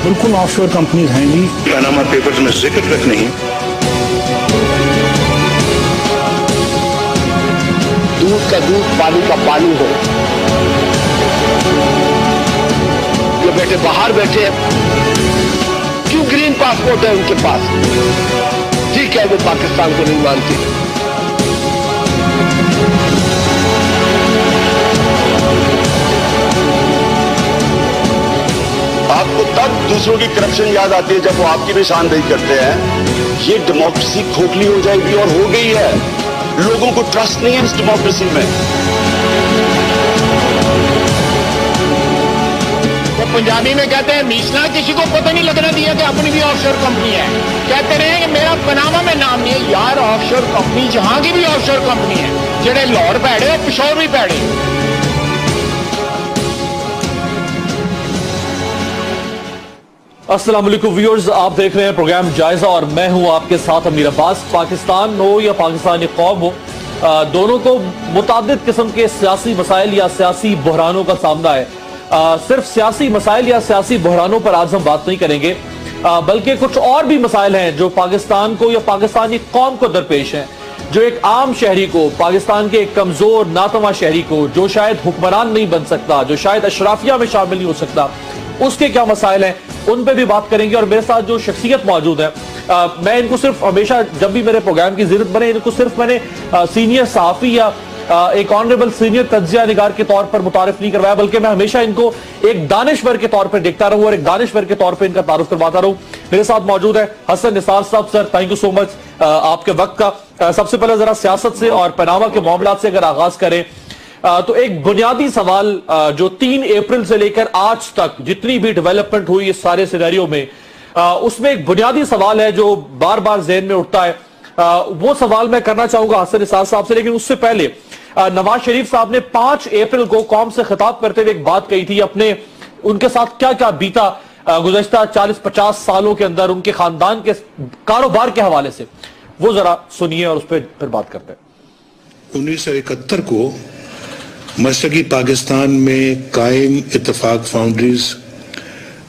बिल्कुल offshore companies हैं जी। Panama papers में जिक्र तक नहीं। दूध का दूध, पानी का पानी हो। ये बेटे बाहर बैठे, क्यों ग्रीन पासपोर्ट है उनके पास? ठीक है, वो पाकिस्तान को नहीं मानती। आपको तब दूसरों की करप्शन याद आती है जब वो आपकी भी शानदेही करते हैं। ये डेमोक्रेसी खोखली हो जाएगी, और हो गई है। लोगों को ट्रस्ट नहीं है इस डेमोक्रेसी में। वो पंजाबी में कहते हैं मीसला किसी को पता नहीं लगना दिया कि अपनी भी ऑफशोर कंपनी है। कहते रहे कि मेरा पनामा में नाम नहीं है। यार ऑफशोर कंपनी जहां की भी ऑफशोर कंपनी है, जेडे लाहौर भैड़े और पिशोर भी भैड़े। अस्सलाम वालेकुम व्यूअर्स, आप देख रहे हैं प्रोग्राम जायजा और मैं हूं आपके साथ अमीर अब्बास। पाकिस्तान हो या पाकिस्तानी कौम हो, दोनों को मुतादिद किस्म के सियासी मसाइल या सियासी बहरानों का सामना है। सिर्फ सियासी मसाइल या सियासी बहरानों पर आज हम बात नहीं करेंगे, बल्कि कुछ और भी मसाइल हैं जो पाकिस्तान को या पाकिस्तानी कौम को दरपेश हैं, जो एक आम शहरी को, पाकिस्तान के एक कमजोर नातवा शहरी को, जो शायद हुक्मरान नहीं बन सकता, जो शायद अशराफिया में शामिल नहीं हो सकता, उसके क्या मसाइल हैं उन पे भी बात करेंगे। और मेरे साथ जो शख्सियत मौजूद है, मैं इनको सिर्फ हमेशा जब भी मेरे प्रोग्राम की जरूरत बने, इनको सिर्फ मैंने सीनियर सहाफी या एक ऑनरेबल सीनियर तज्जिया निगार के तौर पर मुतारिफ नहीं करवाया, बल्कि मैं हमेशा इनको एक दानिश्वर के तौर पर देखता रहूं और एक दानिश्वर के तौर पर इनका तारुफ करवाता रहूं। मेरे साथ मौजूद है हसन निसार साहब। Sir, thank you so much आपके वक्त का। सबसे पहले जरा सियासत से और पनामा के मामला से अगर आगाज करें, तो एक बुनियादी सवाल जो 3 अप्रैल से लेकर आज तक जितनी भी डेवलपमेंट हुई इस सारे सिनेरियो में, उसमें एक बुनियादी सवाल है जो बार बार ज़हन में उठता है। वो सवाल मैं करना चाहूंगा हसन निसार साहब से, लेकिन उससे पहले नवाज शरीफ साहब ने 5 अप्रैल को कौम से खिताब करते हुए एक बात कही थी, अपने उनके साथ क्या क्या बीता गुज़श्ता 40-50 सालों के अंदर उनके खानदान के कारोबार के हवाले से। वो जरा सुनिए और उस पर फिर बात करते हैं। 1971 को मशरकी पाकिस्तान में कायम इत्तेफाक फाउंड्रीज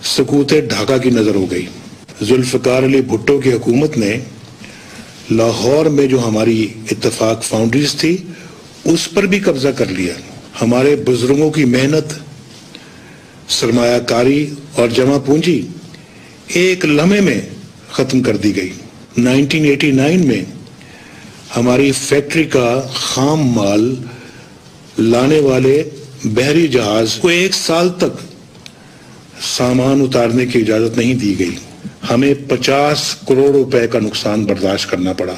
सकूत ढाका की नजर हो गई। जुल्फकार अली भुट्टो की हुकूमत ने लाहौर में जो हमारी इत्तेफाक फाउंड्रीज थी उस पर भी कब्जा कर लिया। हमारे बुजुर्गों की मेहनत, सरमायाकारी और जमा पूंजी एक लम्हे में खत्म कर दी गई। 1989 में हमारी फैक्ट्री का खाम माल लाने वाले बहरी जहाज को 1 साल तक सामान उतारने की इजाजत नहीं दी गई। हमें 50 करोड़ रुपए का नुकसान बर्दाश्त करना पड़ा।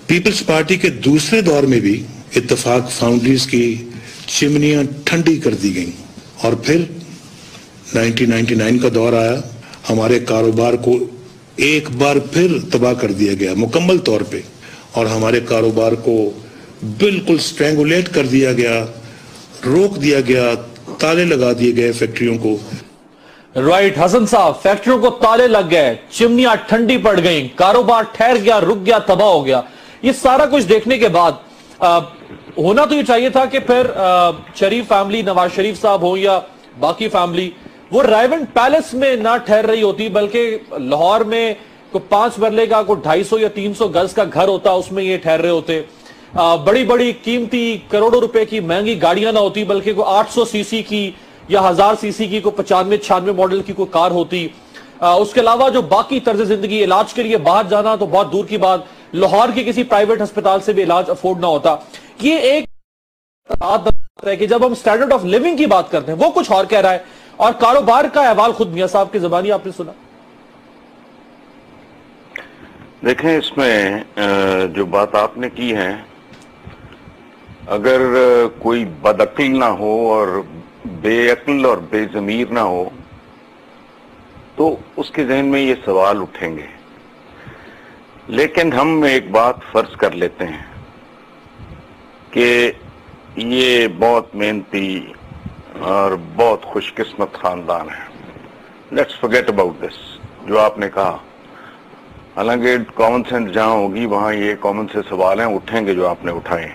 पीपल्स पार्टी के दूसरे दौर में भी इत्तेफाक फाउंड्रीज की चिमनियां ठंडी कर दी गईं, और फिर 1999 का दौर आया। हमारे कारोबार को एक बार फिर तबाह कर दिया गया मुकम्मल तौर पे, और हमारे कारोबार को बिल्कुल स्ट्रैंगुलेट कर दिया गया, रोक दिया गया, ताले लगा दिए गए फैक्ट्रियों को। राइट हसन साहब, फैक्ट्रियों को ताले लग गए, चिमनियां ठंडी पड़ गई, कारोबार ठहर गया, रुक गया, तबाह हो गया। ये सारा कुछ देखने के बाद होना तो ये चाहिए था कि फिर शरीफ फैमिली, नवाज शरीफ साहब हो या बाकी फैमिली, वो रायवेंट पैलेस में ना ठहर रही होती, बल्कि लाहौर में कोई 5 मरले का कोई 250 या 300 गज का घर होता, उसमें ये ठहर रहे होते। बड़ी बड़ी कीमती करोड़ों रुपए की महंगी गाड़ियां ना होती, बल्कि कोई 800 सीसी की या 1000 सीसी की कोई 95-96 मॉडल की कोई कार होती। उसके अलावा जो बाकी तर्ज जिंदगी, इलाज के लिए बाहर जाना तो बहुत दूर की बात, लाहौर के किसी प्राइवेट अस्पताल से भी इलाज अफोर्ड ना होता। ये एक है कि जब हम स्टैंडर्ड ऑफ लिविंग की बात करते हैं वो कुछ और कह रहा है, और कारोबार का अहवाल खुद मियां साहब की जुबानी आपने सुना। देखें, इसमें जो बात आपने की है, अगर कोई बदअक्ल ना हो और बेअक्ल और बेजमीर ना हो तो उसके जहन में ये सवाल उठेंगे। लेकिन हम एक बात फर्ज कर लेते हैं कि ये बहुत मेहनती और बहुत खुशकिस्मत खानदान है। लेट्स फॉरगेट अबाउट दिस जो आपने कहा। हालांकि कॉमन सेंस जहां होगी वहां ये कॉमन से सवाल हैं उठेंगे जो आपने उठाए,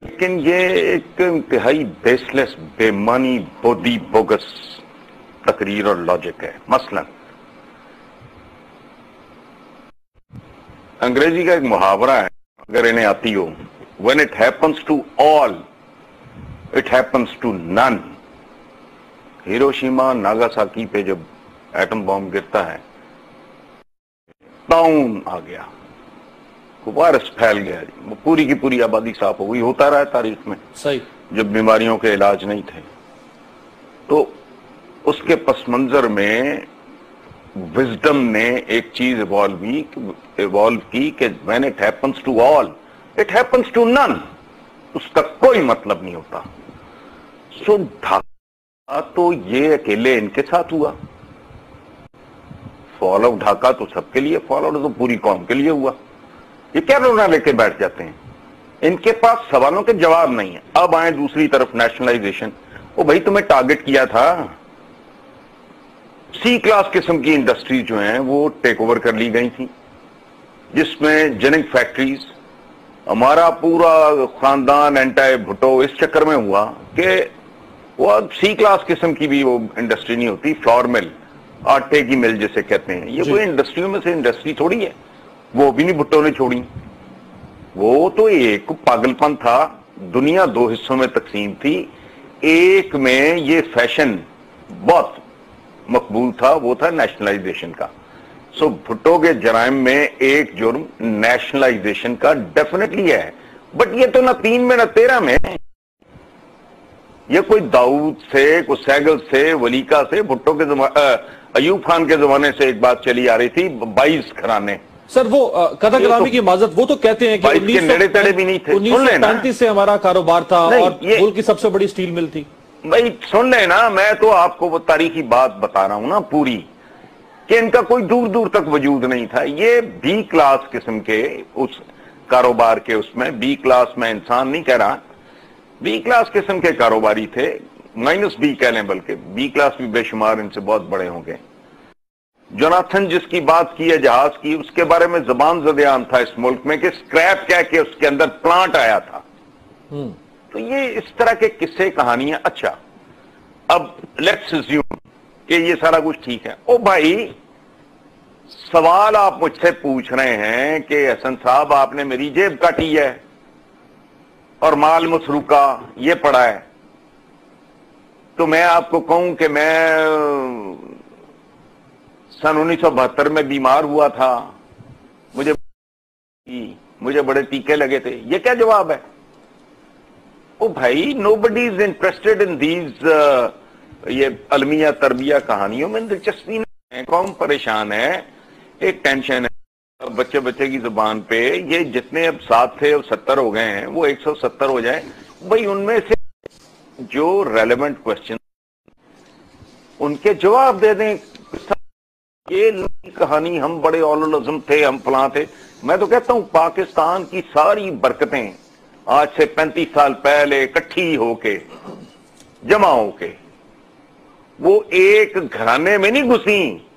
लेकिन ये एक इंतहाई बेसलेस, बेमानी, बोदी बोगस तकरीर और लॉजिक है। मसलन अंग्रेजी का एक मुहावरा है, अगर इन्हें आती हो, when it happens to all, it happens to none। Hiroshima Nagasaki पे जब एटम बॉम्ब गिरता है, ताउन आ गया, वायरस फैल गया, पूरी की पूरी आबादी साफ हो गई। होता रहा है तारीख में, सही, जब बीमारियों के इलाज नहीं थे। तो उसके पस मंजर में विजडम ने एक चीज इवॉल्व की कि when it happens to all it happens to none, उसका कोई मतलब नहीं होता। सो ढाका तो ये अकेले इनके साथ हुआ, फॉल ऑफ ढाका तो सबके लिए, फॉल आउट तो पूरी कौम के लिए हुआ। ये क्या रोना लेके बैठ जाते हैं, इनके पास सवालों के जवाब नहीं है। अब आए दूसरी तरफ नेशनलाइजेशन। ओ भाई, तुम्हें टारगेट किया था, सी क्लास किस्म की इंडस्ट्रीज जो हैं वो टेक ओवर कर ली गई थी, जिसमें जेनिक फैक्ट्रीज, हमारा पूरा खानदान एंटाई भुट्टो इस चक्कर में हुआ कि वो अब सी क्लास किस्म की भी वो इंडस्ट्री नहीं होती, फ्लोर मिल, आटे की मिल जिसे कहते हैं। ये कोई इंडस्ट्रियों में से इंडस्ट्री थोड़ी है, वो भी नहीं भुट्टो ने छोड़ी। वो तो एक पागलपन था। दुनिया दो हिस्सों में तकसीम थी, एक में ये फैशन बहुत मकबूल था, वो था नेशनलाइजेशन का। सो भुट्टो के जराइम में एक जुर्म नेशनलाइजेशन का डेफिनेटली है, बट ये तो ना 3 में ना 13 में। ये कोई दाऊद से, कोई सैगल से, वलीका से, भुट्टो के अयूब खान के जमाने से एक बात चली आ रही थी, 22 घराने। सर वो कदा कलामी की माजत, वो तो कहते हैं कि 1935 से हमारा कारोबार था और मुल्क की सबसे बड़ी स्टील मिल थी। भाई सुन लेना, मैं तो आपको वो तारीखी बात बता रहा हूं ना पूरी, कि इनका कोई दूर दूर तक वजूद नहीं था। ये बी क्लास किस्म के उस कारोबार के, उसमें बी क्लास में इंसान नहीं कह रहा, बी क्लास किस्म के कारोबारी थे, माइनस बी कह लें, बल्कि बी क्लास भी बेशुमार इनसे बहुत बड़े होंगे। जोनाथन जिसकी बात की है जहाज की, उसके बारे में जबान ज़द-ए-आम था इस मुल्क में कि स्क्रैप कह के उसके अंदर प्लांट आया था। तो ये इस तरह के किस्से कहानियां। अच्छा, अब लेट्स अज्यूम कि ये सारा कुछ ठीक है। ओ भाई, सवाल आप मुझसे पूछ रहे हैं कि हसन साहब आपने मेरी जेब काटी है और माल मसरूका ये पड़ा है, तो मैं आपको कहूं कि मैं सन 1972 में बीमार हुआ था, मुझे बड़े टीके लगे थे, ये क्या जवाब है? ओ भाई, nobody is interested in these ये अलमिया तरबिया कहानियों में दिलचस्पी नहीं है। कौम परेशान है, एक टेंशन है बच्चे बच्चे की जुबान पे। ये जितने अब 7 थे अब 70 हो गए हैं, वो 170 हो जाए भाई, उनमें से जो रेलेवेंट क्वेश्चन उनके जवाब दे दें। ये कहानी हम बड़े औलुल अज़म थे, हम फलां थे। मैं तो कहता हूं पाकिस्तान की सारी बरकतें आज से 35 साल पहले इकट्ठी होके, जमा होके, वो एक घराने में नहीं घुसी।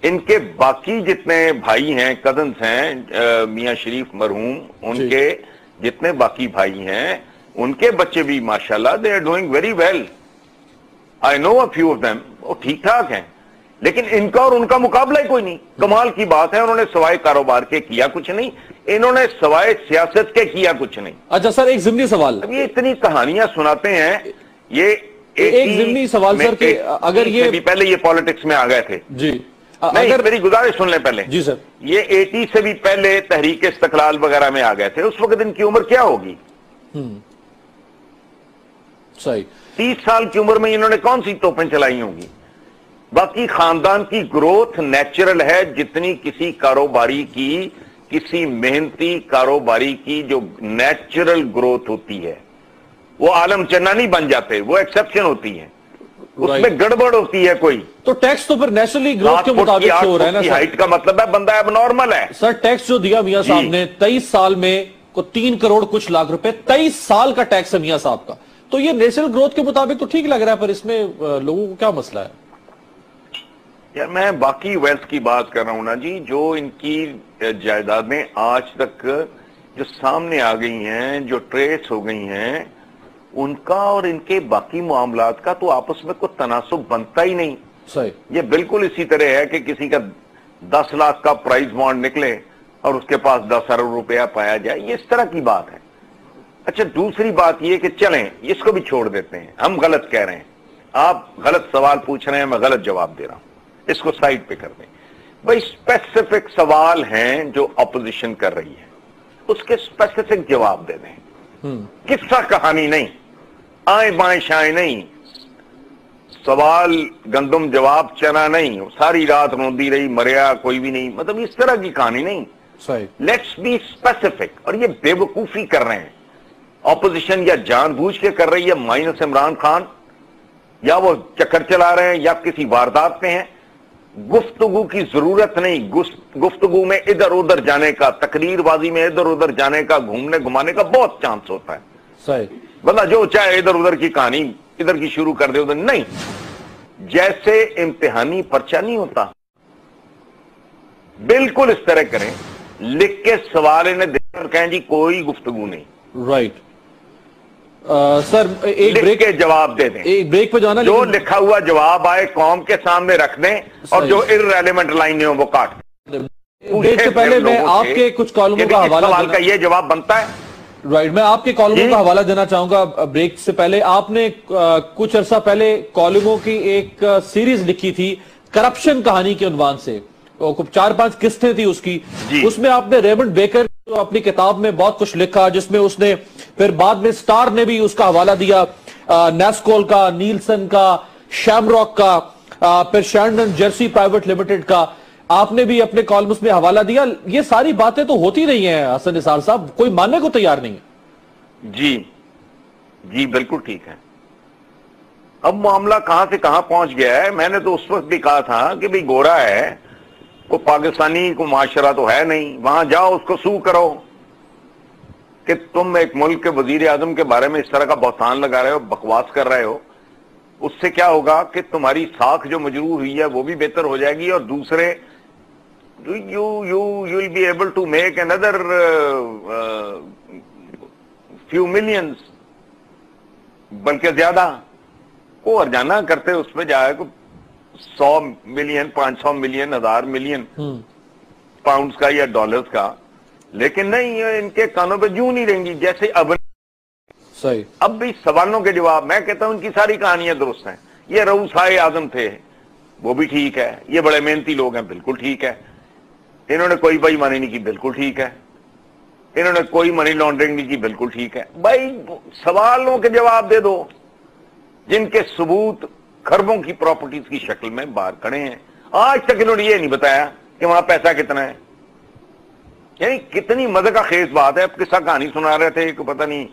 इनके बाकी जितने भाई हैं, कजन्स हैं, मियां शरीफ मरहूम, उनके जितने बाकी भाई हैं, उनके बच्चे भी माशाल्लाह they are doing very well. I know a few of them, वो ठीक ठाक हैं, लेकिन इनका और उनका मुकाबला ही कोई नहीं। कमाल की बात है, उन्होंने सवाए कारोबार के किया कुछ नहीं, इन्होंने सवाए सियासत के किया कुछ नहीं। अच्छा सर, एक ज़िमनी सवाल, अब ये इतनी कहानियां सुनाते हैं, ये एक ज़िमनी सवाल सर कि अगर ये पहले ये पॉलिटिक्स में आ गए थे जी, अगर मेरी गुजारिश सुन लें पहले जी सर, ये 80 से भी पहले तहरीक इस्तकलाल वगैरह में आ गए थे, उस वक्त इनकी उम्र क्या होगी? सही, 30 साल की उम्र में इन्होंने कौन सी तोपें चलाई होंगी? बाकी खानदान की ग्रोथ नेचुरल है, जितनी किसी कारोबारी की, किसी मेहनती कारोबारी की जो नेचुरल ग्रोथ होती है, वो आलम चन्ना नहीं बन जाते, वो एक्सेप्शन होती है, उसमें गड़बड़ होती है कोई। तो टैक्स तो फिर नेशनली ग्रोथ के मुताबिक हो रहा है ना सर? हाइट का मतलब है बंदा अब नॉर्मल है सर। टैक्स जो दिया मियां साहब ने 23 साल में को 3 करोड़ कुछ लाख रुपए, 23 साल का टैक्स है मियां साहब का, तो ये नेशनल ग्रोथ के मुताबिक तो ठीक लग रहा है, पर इसमें लोगों को क्या मसला है? यार मैं बाकी वेल्थ की बात कर रहा हूं ना जी, जो इनकी जायदादें आज तक जो सामने आ गई हैं, जो ट्रेस हो गई हैं, उनका और इनके बाकी मामलात का तो आपस में कोई तनासुब बनता ही नहीं। सही। ये बिल्कुल इसी तरह है कि किसी का 10 लाख का प्राइज बॉन्ड निकले और उसके पास 10 अरब रुपया पाया जाए, ये इस तरह की बात है। अच्छा, दूसरी बात ये कि चलें इसको भी छोड़ देते हैं, हम गलत कह रहे हैं, आप गलत सवाल पूछ रहे हैं, मैं गलत जवाब दे रहा हूं, इसको साइड पे कर दें। भाई स्पेसिफिक सवाल हैं जो अपोजिशन कर रही है, उसके स्पेसिफिक जवाब दे दें। किस्सा कहानी नहीं, आए बाएं शाएं नहीं, सवाल गंदम जवाब चना नहीं, सारी रात रोंदी रही मरिया कोई भी नहीं, मतलब इस तरह की कहानी नहीं। सही। Let's be specific. और ये बेवकूफी कर रहे हैं ऑपोजिशन, या जानबूझ के कर रही है माइनस इमरान खान, या वो चक्कर चला रहे हैं या किसी वारदात में है। गुफ्तगू की जरूरत नहीं, गुफ्तगू में इधर उधर जाने का, तकरीरबाजी में इधर उधर जाने का, घूमने घुमाने का बहुत चांस होता है। सही। बंदा जो चाहे इधर उधर की कहानी इधर की शुरू कर दे, उधर नहीं। जैसे इम्तिहानी पर्चा नहीं होता, बिल्कुल इस तरह करें, लिख के सवाल इन्हें देकर कहें जी कोई गुफ्तगू नहीं। राइट। सर एक ब्रेक के जवाब दे दें, एक ब्रेक पे जाना, जो लिखा हुआ जवाब आए कौम के सामने रख दें, और जो इररेलेवेंट लाइनें हो वो काट दें। ब्रेक से पहले मैं आपके कुछ कॉलमों का हवाला सवाल का ये जवाब बनता है। राइट, मैं आपके कॉलमों का हवाला देना चाहूंगा। ब्रेक से पहले आपने कुछ अरसा पहले कॉलमों की एक सीरीज लिखी थी करप्शन कहानी के उन्वान से, 4-5 किस्तें थी उसकी। उसमें आपने रेमंड बेकर तो अपनी किताब में बहुत कुछ लिखा, जिसमें उसने फिर बाद में स्टार ने भी उसका हवाला दिया, नेस्कोल का, नीलसन का, शैमरॉक का, फिर शैंडन जर्सी प्राइवेट लिमिटेड का आपने भी अपने कॉलम्स में हवाला दिया। ये सारी बातें तो होती रही हैं हसन निसार साहब, कोई मानने को तैयार नहीं है। जी जी बिल्कुल ठीक है। अब मामला कहां से कहां पहुंच गया है। मैंने तो उस वक्त भी कहा था कि भाई गोरा है, को पाकिस्तानी को माशरा तो है नहीं, वहां जाओ उसको सू करो कि तुम एक मुल्क के वजीर आजम के बारे में इस तरह का बहतान लगा रहे हो, बकवास कर रहे हो। उससे क्या होगा कि तुम्हारी साख जो मजरूर हुई है वो भी बेहतर हो जाएगी, और दूसरे you will be able to make another few millions, बल्कि ज्यादा को अर्जाना करते उसमें जाए को 100 मिलियन, 500 मिलियन, 1000 मिलियन पाउंड्स का या डॉलर्स का। लेकिन नहीं, ये इनके कानों पे जूं नहीं रहेंगी जैसे अब। सही। अब भी सवालों के जवाब, मैं कहता हूं इनकी सारी कहानियां दुरुस्त हैं। ये रऊसाए आजम थे, वो भी ठीक है। ये बड़े मेहनती लोग हैं, बिल्कुल ठीक है। इन्होंने कोई बेईमानी नहीं की, बिल्कुल ठीक है। इन्होंने कोई मनी लॉन्ड्रिंग नहीं की, बिल्कुल ठीक है। भाई सवालों के जवाब दे दो जिनके सबूत खरबों की प्रॉपर्टीज की शक्ल में बाहर खड़े हैं। आज तक इन्होंने ये नहीं बताया कि वहां पैसा कितना है। यानी कितनी मजे का खेज बात है। अब किस्सा कहानी सुना रहे थे कि पता नहीं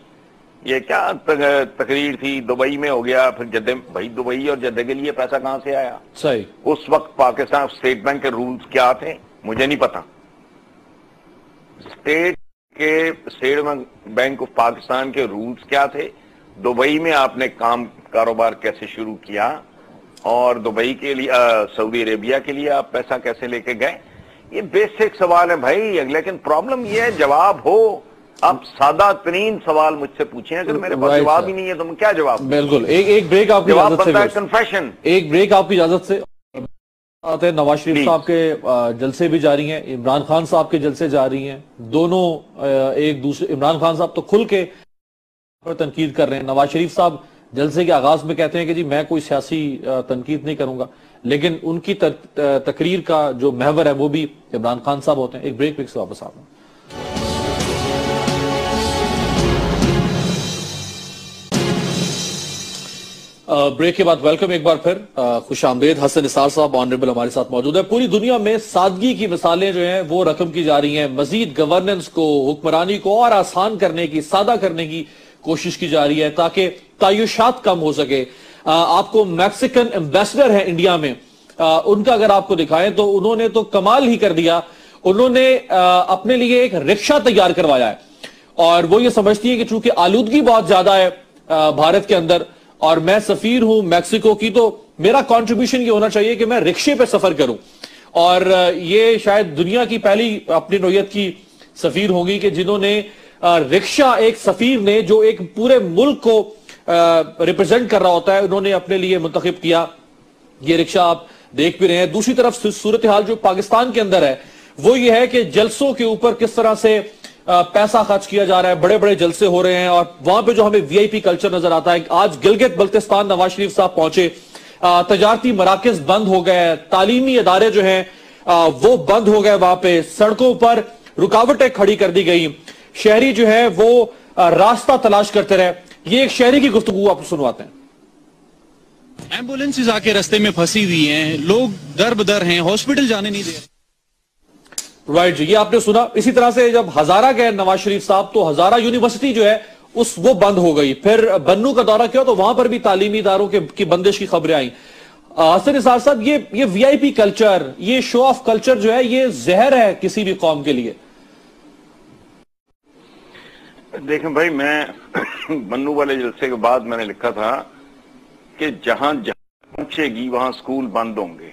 ये क्या तकरीर थी, दुबई में हो गया, फिर जद्दे। भाई दुबई और जद्दे के लिए पैसा कहां से आया? सही। उस वक्त पाकिस्तान स्टेट बैंक के रूल्स क्या थे मुझे नहीं पता। स्टेट बैंक ऑफ पाकिस्तान के रूल्स क्या थे, दुबई में आपने कारोबार कैसे शुरू किया, और दुबई के लिए सऊदी अरेबिया के लिए आप पैसा कैसे लेके गए, ये बेसिक सवाल है भाई। लेकिन प्रॉब्लम ये है जवाब हो। आप सादा तरीन सवाल मुझसे पूछें, अगर मेरे पास जवाब ही नहीं है तो मैं क्या जवाब? बिल्कुल। एक ब्रेक आपकी इजाजत से, कन्फेशन। एक ब्रेक आपकी इजाजत से आते हैं। नवाज शरीफ साहब के जलसे भी जारी हैं, इमरान खान साहब के जलसे जारी हैं। दोनों एक दूसरे, इमरान खान साहब तो खुल के तनकीद कर रहे हैं। नवाज शरीफ साहब जलसे के आगाज में कहते हैं कि जी मैं कोई सियासी तनकीद नहीं करूंगा, लेकिन उनकी तकरीर का जो महवर है वो भी इमरान खान साहब होते हैं। एक ब्रेक से वापस आते हैं। ब्रेक के बाद वेलकम एक बार फिर। खुश आमदेद। हसन निसार साहब ऑनरेबल हमारे साथ मौजूद है। पूरी दुनिया में सादगी की मिसालें जो हैं वो रकम की जा रही हैं। मजीद गवर्नेंस को, हुक्मरानी को और आसान करने की, सादा करने की कोशिश की जा रही है ताकि तायुशात कम हो सके। आपको मैक्सिकन एम्बेसडर है इंडिया में, उनका अगर आपको दिखाएं तो उन्होंने तो कमाल ही कर दिया। उन्होंने अपने लिए एक रिक्शा तैयार करवाया है, और वो ये समझती है कि चूंकि आलूदगी बहुत ज्यादा है भारत के अंदर, और मैं सफीर हूं मैक्सिको की, तो मेरा कंट्रीब्यूशन ये होना चाहिए कि मैं रिक्शे पे सफर करूं। और ये शायद दुनिया की पहली अपनी नौयत की सफीर होंगी कि जिन्होंने रिक्शा, एक सफीर ने जो एक पूरे मुल्क को ریپرزینٹ کر رہا ہوتا ہے انہوں نے اپنے لیے منتخب کیا. یہ رکشہ آپ دیکھ بھی رہے ہیں. دوسری طرف صورتحال جو پاکستان کے اندر ہے وہ یہ ہے کہ جلسوں کے اوپر کس طرح سے پیسہ خرچ کیا جا رہا ہے. بڑے بڑے جلسے ہو رہے ہیں اور وہاں پہ جو ہمیں وی آئی پی کلچر نظر آتا ہے. آج گلگت بلتستان نواز شریف صاحب پہنچے, تجارتی مراکز بند ہو گئے, تعلیمی ادارے جو ہیں وہ بند ہو گئے, وہاں پہ سڑکوں پر رکاوٹیں کھڑی کر دی گئی, شہری جو ہے وہ راستہ تلاش کرتے رہے. یہ ایک شہری کی گفتگو آپ سنواتے ہیں. ایمبولینسز آ کے رستے میں پھنسی ہوئی ہیں, لوگ در بدر ہیں, ہاسپٹل جانے نہیں دے رہے. رائٹ جی, یہ آپ نے سنا. اسی طرح سے جب ہزارہ گئے نواز شریف صاحب تو ہزارہ یونیورسٹی جو ہے وہ بند ہو گئی. پھر بنو کا دورہ کیا تو وہاں پر بھی تعلیمی اداروں کی بندش کی خبریں آئیں. حسن نثار صاحب, یہ وی آئی پی کلچر, یہ شو آف کلچر جو ہے یہ زہر ہے کسی بھی قوم کے لیے. دیکھیں بھائی, میں بنو والے جلسے کے بعد میں نے لکھا تھا کہ جہاں پہنچے گی وہاں سکول بند ہوں گے.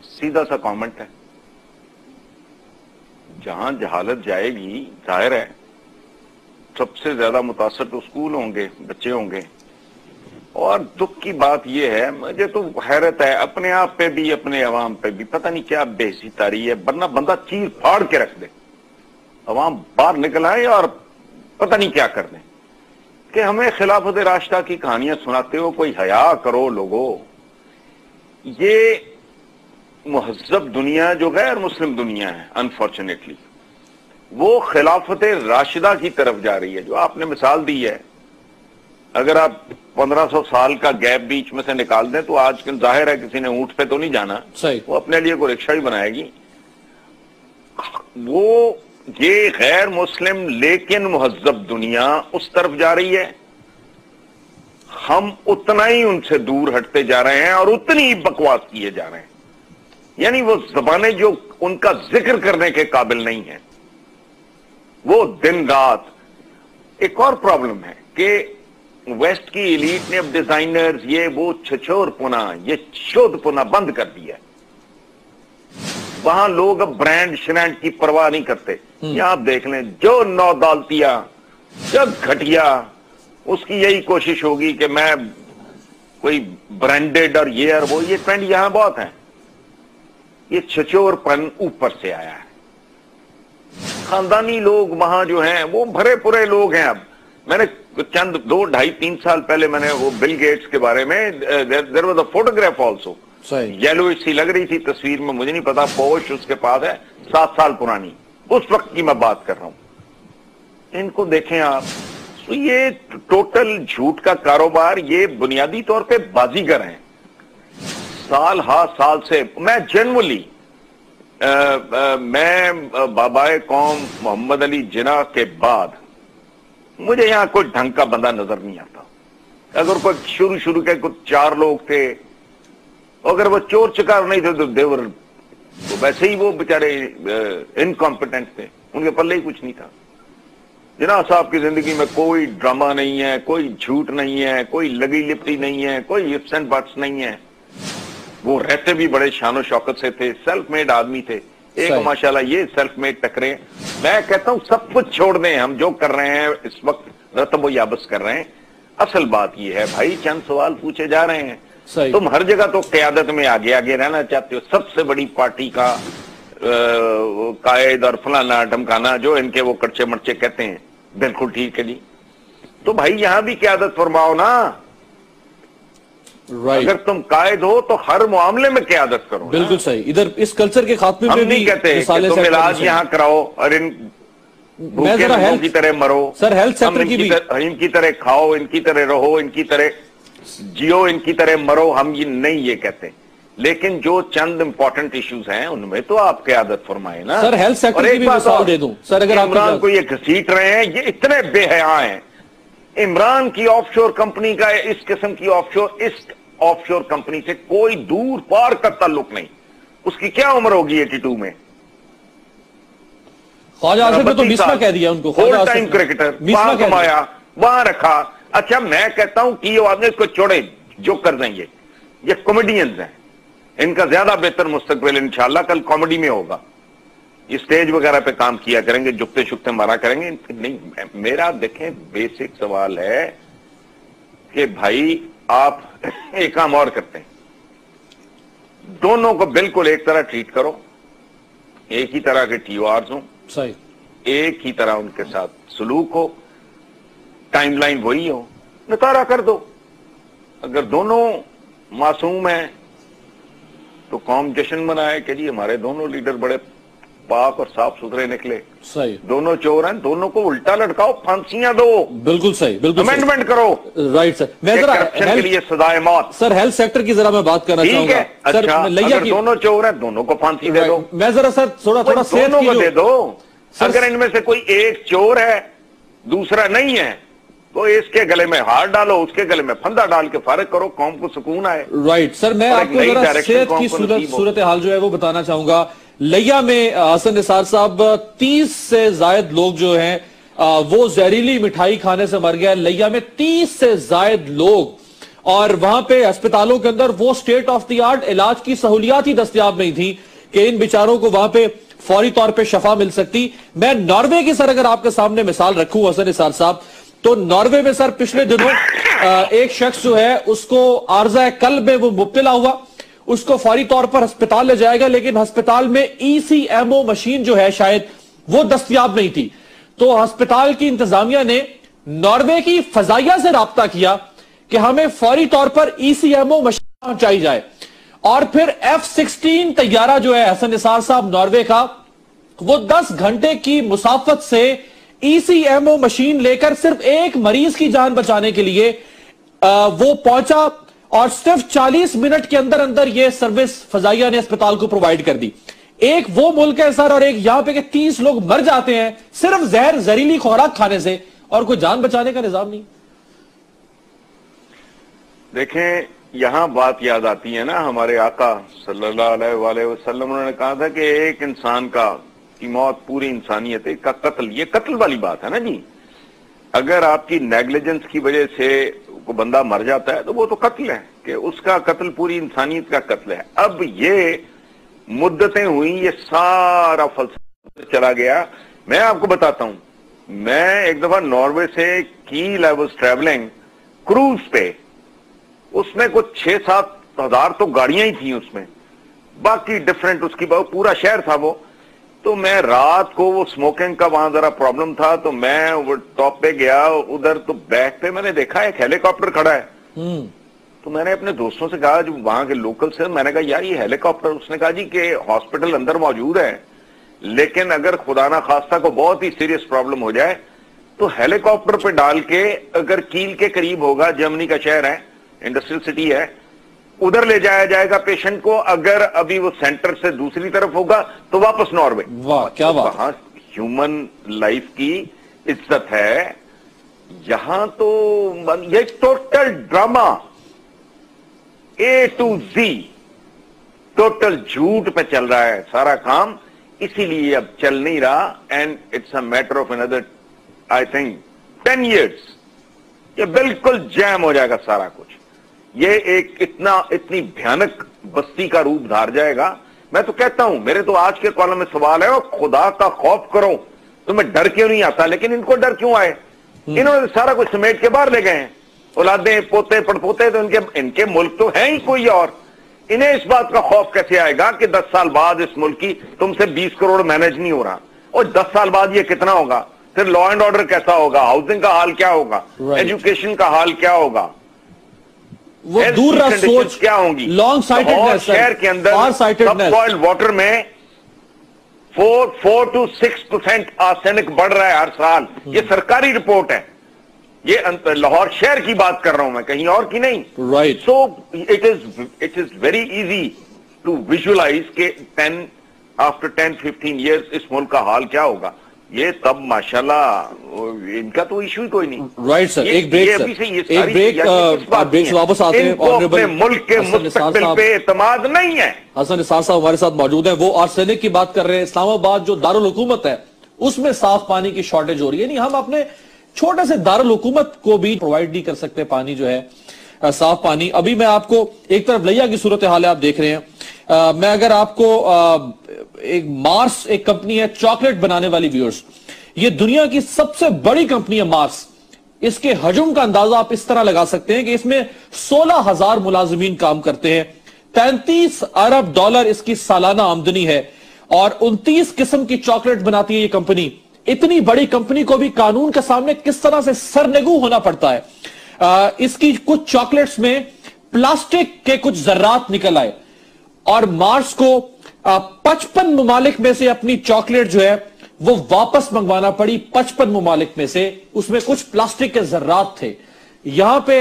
سیدھا سا کامنٹ ہے. جہاں جہالت جائے گی ظاہر ہے سب سے زیادہ متاثر تو سکول ہوں گے, بچے ہوں گے. اور دکھ کی بات یہ ہے, مجھے تو حیرت ہے اپنے آپ پہ بھی اپنے عوام پہ بھی, پتہ نہیں کیا بے عزتی ہے. ورنہ بندہ چیر پھاڑ کے رکھ دے, عوام باہر نکل آئے اور پتہ نہیں کیا کر دیں کہ ہمیں خلافت راشدہ کی کہانیاں سناتے ہو. کوئی حیا کرو لوگو. یہ مہذب دنیا جو غیر مسلم دنیا ہے انفارچونیٹلی وہ خلافت راشدہ کی طرف جا رہی ہے. جو آپ نے مثال دی ہے, اگر آپ 1500 سال کا گیپ بیچ میں سے نکال دیں تو آج کل ظاہر ہے کسی نے اونٹ پہ تو نہیں جانا, وہ اپنے لیے کوئی رکشہ ہی بنائے گی. وہ یہ غیر مسلم لیکن مہذب دنیا اس طرف جا رہی ہے. ہم اتنا ہی ان سے دور ہٹتے جا رہے ہیں اور اتنی ہی بکواس کیے جا رہے ہیں. یعنی وہ زبانیں جو ان کا ذکر کرنے کے قابل نہیں ہیں وہ دن رات. ایک اور پرابلم ہے کہ ویسٹ کی ایلیٹ نے اب ڈیزائنرز یہ وہ چھچور پنا, یہ شودھ پنا بند کر دیا. وہاں لوگ اب برانڈ شرانڈ کی پرواہ نہیں کرتے. یہاں آپ دیکھ لیں جو نو دالتیا جب گھٹیا اس کی یہی کوشش ہوگی کہ میں کوئی برانڈڈ اور یہ ٹرینڈ یہاں بہت ہیں. یہ چھچور پن اوپر سے آیا ہے. خاندانی لوگ وہاں جو ہیں وہ بھرے پورے لوگ ہیں. اب میں نے چند 2, 2.5, 3 سال پہلے میں نے وہ بل گیٹس کے بارے میں there was a photograph also. Yellow سی لگ رہی تھی تصویر میں, مجھے نہیں پتا, پوش اس کے پاس ہے 7 سال پرانی, اس وقت کی میں بات کر رہا ہوں. ان کو دیکھیں آپ, تو یہ ٹوٹل جھوٹ کا کاروبار, یہ بنیادی طور پہ بازیگر ہیں. سال ہا سال سے میں جنرلی میں بابائے قوم محمد علی جناح کے بعد مجھے یہاں کوئی ڈھنگ کا بندہ نظر نہیں آتا. اگر کوئی شروع کے کچھ 4 لوگ تھے, اگر وہ چور چکار نہیں تھے تو دیور ویسے ہی وہ بیچارے انکمپیٹنٹ تھے, ان کے پلے ہی کچھ نہیں تھا. جناح صاحب کی زندگی میں کوئی ڈرامہ نہیں ہے, کوئی جھوٹ نہیں ہے, کوئی لگی لپٹی نہیں ہے, کوئی ifs and buts نہیں ہے. وہ رہتے بھی بڑے شان و شوکت سے تھے, سیلف میڈ آدمی تھے. ایک ماشاءاللہ یہ سیلف میڈ ٹکرے. میں کہتا ہوں سب کچھ چھوڑ دیں, ہم جو کر رہے ہیں اس وقت رتب و یابس کر رہے ہیں. اصل بات یہ ہے بھائی, چند سوال پوچھے جا رہے ہیں. تم ہر جگہ تو قیادت میں آگے رہنا چاہتے ہو, سب سے بڑی پارٹی کا قائد اور فلانا ڈھمکانا جو ان کے وہ کڑچے مرچے کہتے ہیں, بالکل ٹھیک ہے جی. تو بھائی یہاں بھی قیادت فرماؤ نا. اگر تم قائد ہو تو ہر معاملے میں قیادت کرو. بالکل صحیح. ادھر اس کلچر کے خاتمے میں ہم نہیں کہتے کہ تم علاج یہاں کراؤ اور ان بھوکے لوگوں کی طرح مرو. سر ہیلتھ سیکٹر کی بھی ان کی طرح کھاؤ, ان کی طرح رہو, ان کی طرح جیو, ان کی طرح مرو. ہم یہ نہیں یہ کہتے, لیکن جو چند امپورٹنٹ ایشوز ہیں ان میں تو آپ قیادت فرمائے نا. سر ہیلتھ سیکٹر کی بھی مثال دے دوں. سر اگر عمران کو یہ گھسیٹ رہے ہیں, یہ اتنے بے حیا ہیں. عمران کی آف شور کمپنی کا اس قسم کی آف شور کمپنی سے کوئی دور پار کا تعلق نہیں. اس کی کیا عمر ہوگی 82 میں؟ خواجہ آصف نے تو بسما کہہ دیا ان کو. فل ٹائم کرکٹر, وہاں کمایا, وہاں رکھا. اچھا میں کہتا ہوں کہ یہ آدمی اس کو چھوڑے جو کر دیں گے. یہ کامیڈینز ہیں, ان کا زیادہ بہتر مستقبل انشاءاللہ کل کامیڈی میں ہوگا. یہ سٹیج وغیرہ پہ کام کیا کریں گے, جھکتے شکتے مارا کریں گے. نہیں, میرا دیکھیں بیسک سوال ہے कि भाई आप एक काम और करते हैं, दोनों को बिल्कुल एक तरह ट्रीट करो, एक ही तरह के TORs हों, सही, एक ही तरह उनके साथ सलूक हो, टाइमलाइन वही हो, नितारा कर दो। अगर दोनों मासूम हैं तो कौम जश्न मनाए कि जी हमारे दोनों लीडर बड़े पाक और साफ सुथरे निकले। सही, दोनों चोर हैं, दोनों को उल्टा लटकाओ, फांसियां दो, बिल्कुल सही, बिल्कुल अमेंडमेंट करो। राइट सर, मैं जरा करप्शन के लिए सजाए मौत। सर हेल्थ सेक्टर की जरा मैं बात करना चाहूंगा। अच्छा, अगर दोनों चोर हैं दोनों को फांसी दे दो। मैं जरा सर थोड़ा सेहत दोनों को दे दो। सर, अगर इनमें से कोई एक चोर है दूसरा नहीं है तो इसके गले में हाथ डालो, उसके गले में फंदा डाल के फारिग करो, कौम को सुकून आए। राइट सर, मैं आपको जरा सेहत की सूरत हाल जो है वो बताना चाहूंगा। लिया में हसन निसार साहब 30 से जायद लोग जो हैं वो जहरीली मिठाई खाने से मर गया। लिया में 30 से जायद लोग, और वहां पे अस्पतालों के अंदर वो स्टेट ऑफ द आर्ट इलाज की सहूलियात ही दस्तयाब नहीं थी कि इन बेचारों को वहां पे फौरी तौर पे शफा मिल सकती। मैं नॉर्वे की सर अगर आपके सामने मिसाल रखूं हसन निसार साहब, तो नॉर्वे में सर पिछले दिनों एक शख्स जो है उसको आर्जा कल्ब में वो मुब्तला हुआ, उसको फौरी तौर पर अस्पताल ले जाएगा, लेकिन अस्पताल में ECMO मशीन जो है शायद वो दस्तयाब नहीं थी। तो अस्पताल की इंतजामिया ने नॉर्वे की फजाइया से राब्ता किया कि हमें फौरी तौर पर ECMO मशीन पहुंचाई जाए, और फिर F-16 तैयारा जो है हसन निसार साहब नॉर्वे का, वो 10 घंटे की मुसाफत से ECMO मशीन लेकर सिर्फ एक मरीज की जान बचाने के लिए वो पहुंचा, और सिर्फ 40 मिनट के अंदर अंदर ये सर्विस फजाइया ने अस्पताल को प्रोवाइड कर दी। एक वो मुल्क है सर, और एक यहां पे कि 30 लोग मर जाते हैं सिर्फ जहरीली खुराक खाने से, और कोई जान बचाने का निजाम नहीं। देखें, यहां बात याद आती है ना, हमारे आका सल्लल्लाहु अलैहि वसल्लम उन्होंने कहा था कि एक इंसान की मौत पूरी इंसानियत का कत्ल, ये कत्ल वाली बात है ना जी। अगर आपकी नेग्लिजेंस की वजह से को बंदा मर जाता है तो वो तो कत्ल है, कि उसका कत्ल पूरी इंसानियत का कत्ल है। अब ये मुद्दतें हुई, ये सारा फलसफा चला गया। मैं आपको बताता हूं, मैं एक दफा नॉर्वे से कील आई वाज ट्रैवलिंग क्रूज पे, उसमें कुछ 6-7 हजार तो गाड़ियां ही थी उसमें, बाकी डिफरेंट उसकी पूरा शहर था वो। तो मैं रात को, वो स्मोकिंग का वहां जरा प्रॉब्लम था, तो मैं वो टॉप पे गया, उधर तो बैक पे मैंने देखा एक हेलीकॉप्टर खड़ा है। तो मैंने अपने दोस्तों से कहा जो वहां के लोकल से, मैंने कहा यार ये हेलीकॉप्टर, उसने कहा जी कि हॉस्पिटल अंदर मौजूद है, लेकिन अगर खुदा ना खास्ता को बहुत ही सीरियस प्रॉब्लम हो जाए तो हेलीकॉप्टर पे डाल के, अगर कील के करीब होगा, जर्मनी का शहर है, इंडस्ट्रियल सिटी है, उधर ले जाया जाएगा पेशेंट को। अगर अभी वो सेंटर से दूसरी तरफ होगा तो वापस नॉर्वे। वाह क्या बात। कहां ह्यूमन लाइफ की इज्जत है यहां, तो ये total drama A to Z, total झूठ पे चल रहा है सारा काम, इसीलिए अब चल नहीं रहा। And it's a matter of another I think 10 years ये बिल्कुल जैम हो जाएगा सारा कुछ। ये एक इतनी भयानक बस्ती का रूप धार जाएगा। मैं तो कहता हूं, मेरे तो आज के कॉलम में सवाल है, और खुदा का खौफ करो, तुम्हें डर क्यों नहीं आता? लेकिन इनको डर क्यों आए? इन्होंने सारा कुछ समेट के बाहर ले गए हैं, औलादें, पोते, पड़पोते, तो इनके मुल्क तो है ही कोई और। इन्हें इस बात का खौफ कैसे आएगा कि 10 साल बाद इस मुल्क की तुमसे 20 करोड़ मैनेज नहीं हो रहा, और 10 साल बाद ये कितना होगा? फिर लॉ एंड ऑर्डर कैसा होगा? हाउसिंग का हाल क्या होगा? एजुकेशन का हाल क्या होगा? वो दूर सोच क्या होंगी? लॉन्ग साइटेडनेस शहर के अंदर सबसॉइल वाटर में 4 to 6% आर्सेनिक बढ़ रहा है हर साल। ये सरकारी रिपोर्ट है, ये लाहौर शहर की बात कर रहा हूं मैं, कहीं और की नहीं। Right. So it is very easy to visualise के आफ्टर 10-15 years इस मुल्क का हाल क्या होगा। ये तब माशाल्लाह इनका तो इशू ही कोई नहीं। राइट सर, एक ब्रेक से वापस आते हैं। अपने मुल्क के मुस्तकबिल पे एतमाद नहीं है। हसन निसार साहब हमारे साथ मौजूद हैं, वो आर्सेनिक की बात कर रहे हैं। इस्लामाबाद जो दारुल हुकूमत है उसमें साफ पानी की शॉर्टेज हो रही है। नहीं, हम अपने छोटे से दारुल हुकूमत को भी प्रोवाइड नहीं कर सकते पानी जो है, साफ पानी। अभी मैं आपको एक तरफ लिया की सूरत हाल है, आप देख रहे हैं। मैं अगर आपको एक मार्स एक कंपनी है चॉकलेट बनाने वाली, व्यूअर्स, ये दुनिया की सबसे बड़ी कंपनी है मार्स। इसके हजम का अंदाजा आप इस तरह लगा सकते हैं कि इसमें 16,000 मुलाजिमीन काम करते हैं, 35 अरब डॉलर इसकी सालाना आमदनी है और 29 किस्म की चॉकलेट बनाती है ये कंपनी। इतनी बड़ी कंपनी को भी कानून के सामने किस तरह से सरनगू होना पड़ता है। इसकी कुछ चॉकलेट्स में प्लास्टिक के कुछ जर्रात निकल आए और मार्स को 55 ममालिक में से अपनी चॉकलेट जो है वो वापस मंगवाना पड़ी। 55 ममालिक में से उसमें कुछ प्लास्टिक के जर्रात थे। यहां पे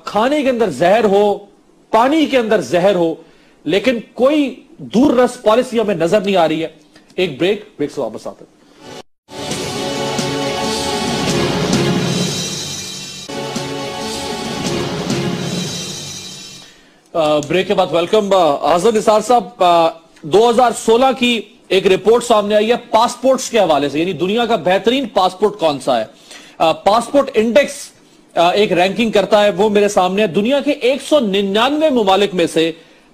खाने के अंदर जहर हो, पानी के अंदर जहर हो, लेकिन कोई दूररस पॉलिसी हमें नजर नहीं आ रही है। एक ब्रेक से वापस आते हैं। ब्रेक के बाद वेलकम। हसन निसार साहब, 2016 की एक रिपोर्ट सामने आई है पासपोर्ट्स के हवाले से, यानी दुनिया का बेहतरीन पासपोर्ट कौन सा है। पासपोर्ट इंडेक्स एक रैंकिंग करता है, वो मेरे सामने है। दुनिया के 199 ममालिक में से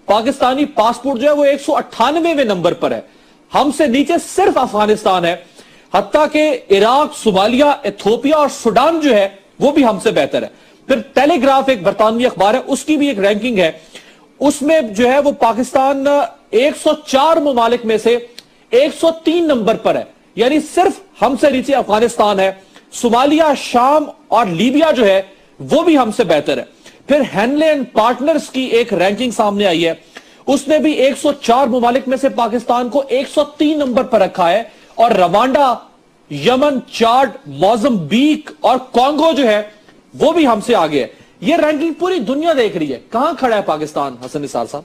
पाकिस्तानी पासपोर्ट जो है वो 198वें नंबर पर है। हमसे नीचे सिर्फ अफगानिस्तान है। हत्ता के इराक, सोमालिया, इथियोपिया और सूडान जो है वो भी हमसे बेहतर है। फिर टेलीग्राफ एक बरतानवी अखबार है, उसकी भी एक रैंकिंग है, उसमें जो है वो पाकिस्तान 104 ममालिक में से 103 नंबर पर है, यानी सिर्फ हमसे नीचे अफगानिस्तान है। सोमालिया, शाम और लीबिया जो है वो भी हमसे बेहतर है। फिर हेनले एंड पार्टनर्स की एक रैंकिंग सामने आई है, उसने भी 104 ममालिक में से पाकिस्तान को 103 नंबर पर रखा है। और रवांडा, यमन, चाड, मोज़म्बिक और कॉन्गो जो है वो भी हमसे आगे है। ये रैंकिंग पूरी दुनिया देख रही है, कहां खड़ा है पाकिस्तान? हसन निसार साहब।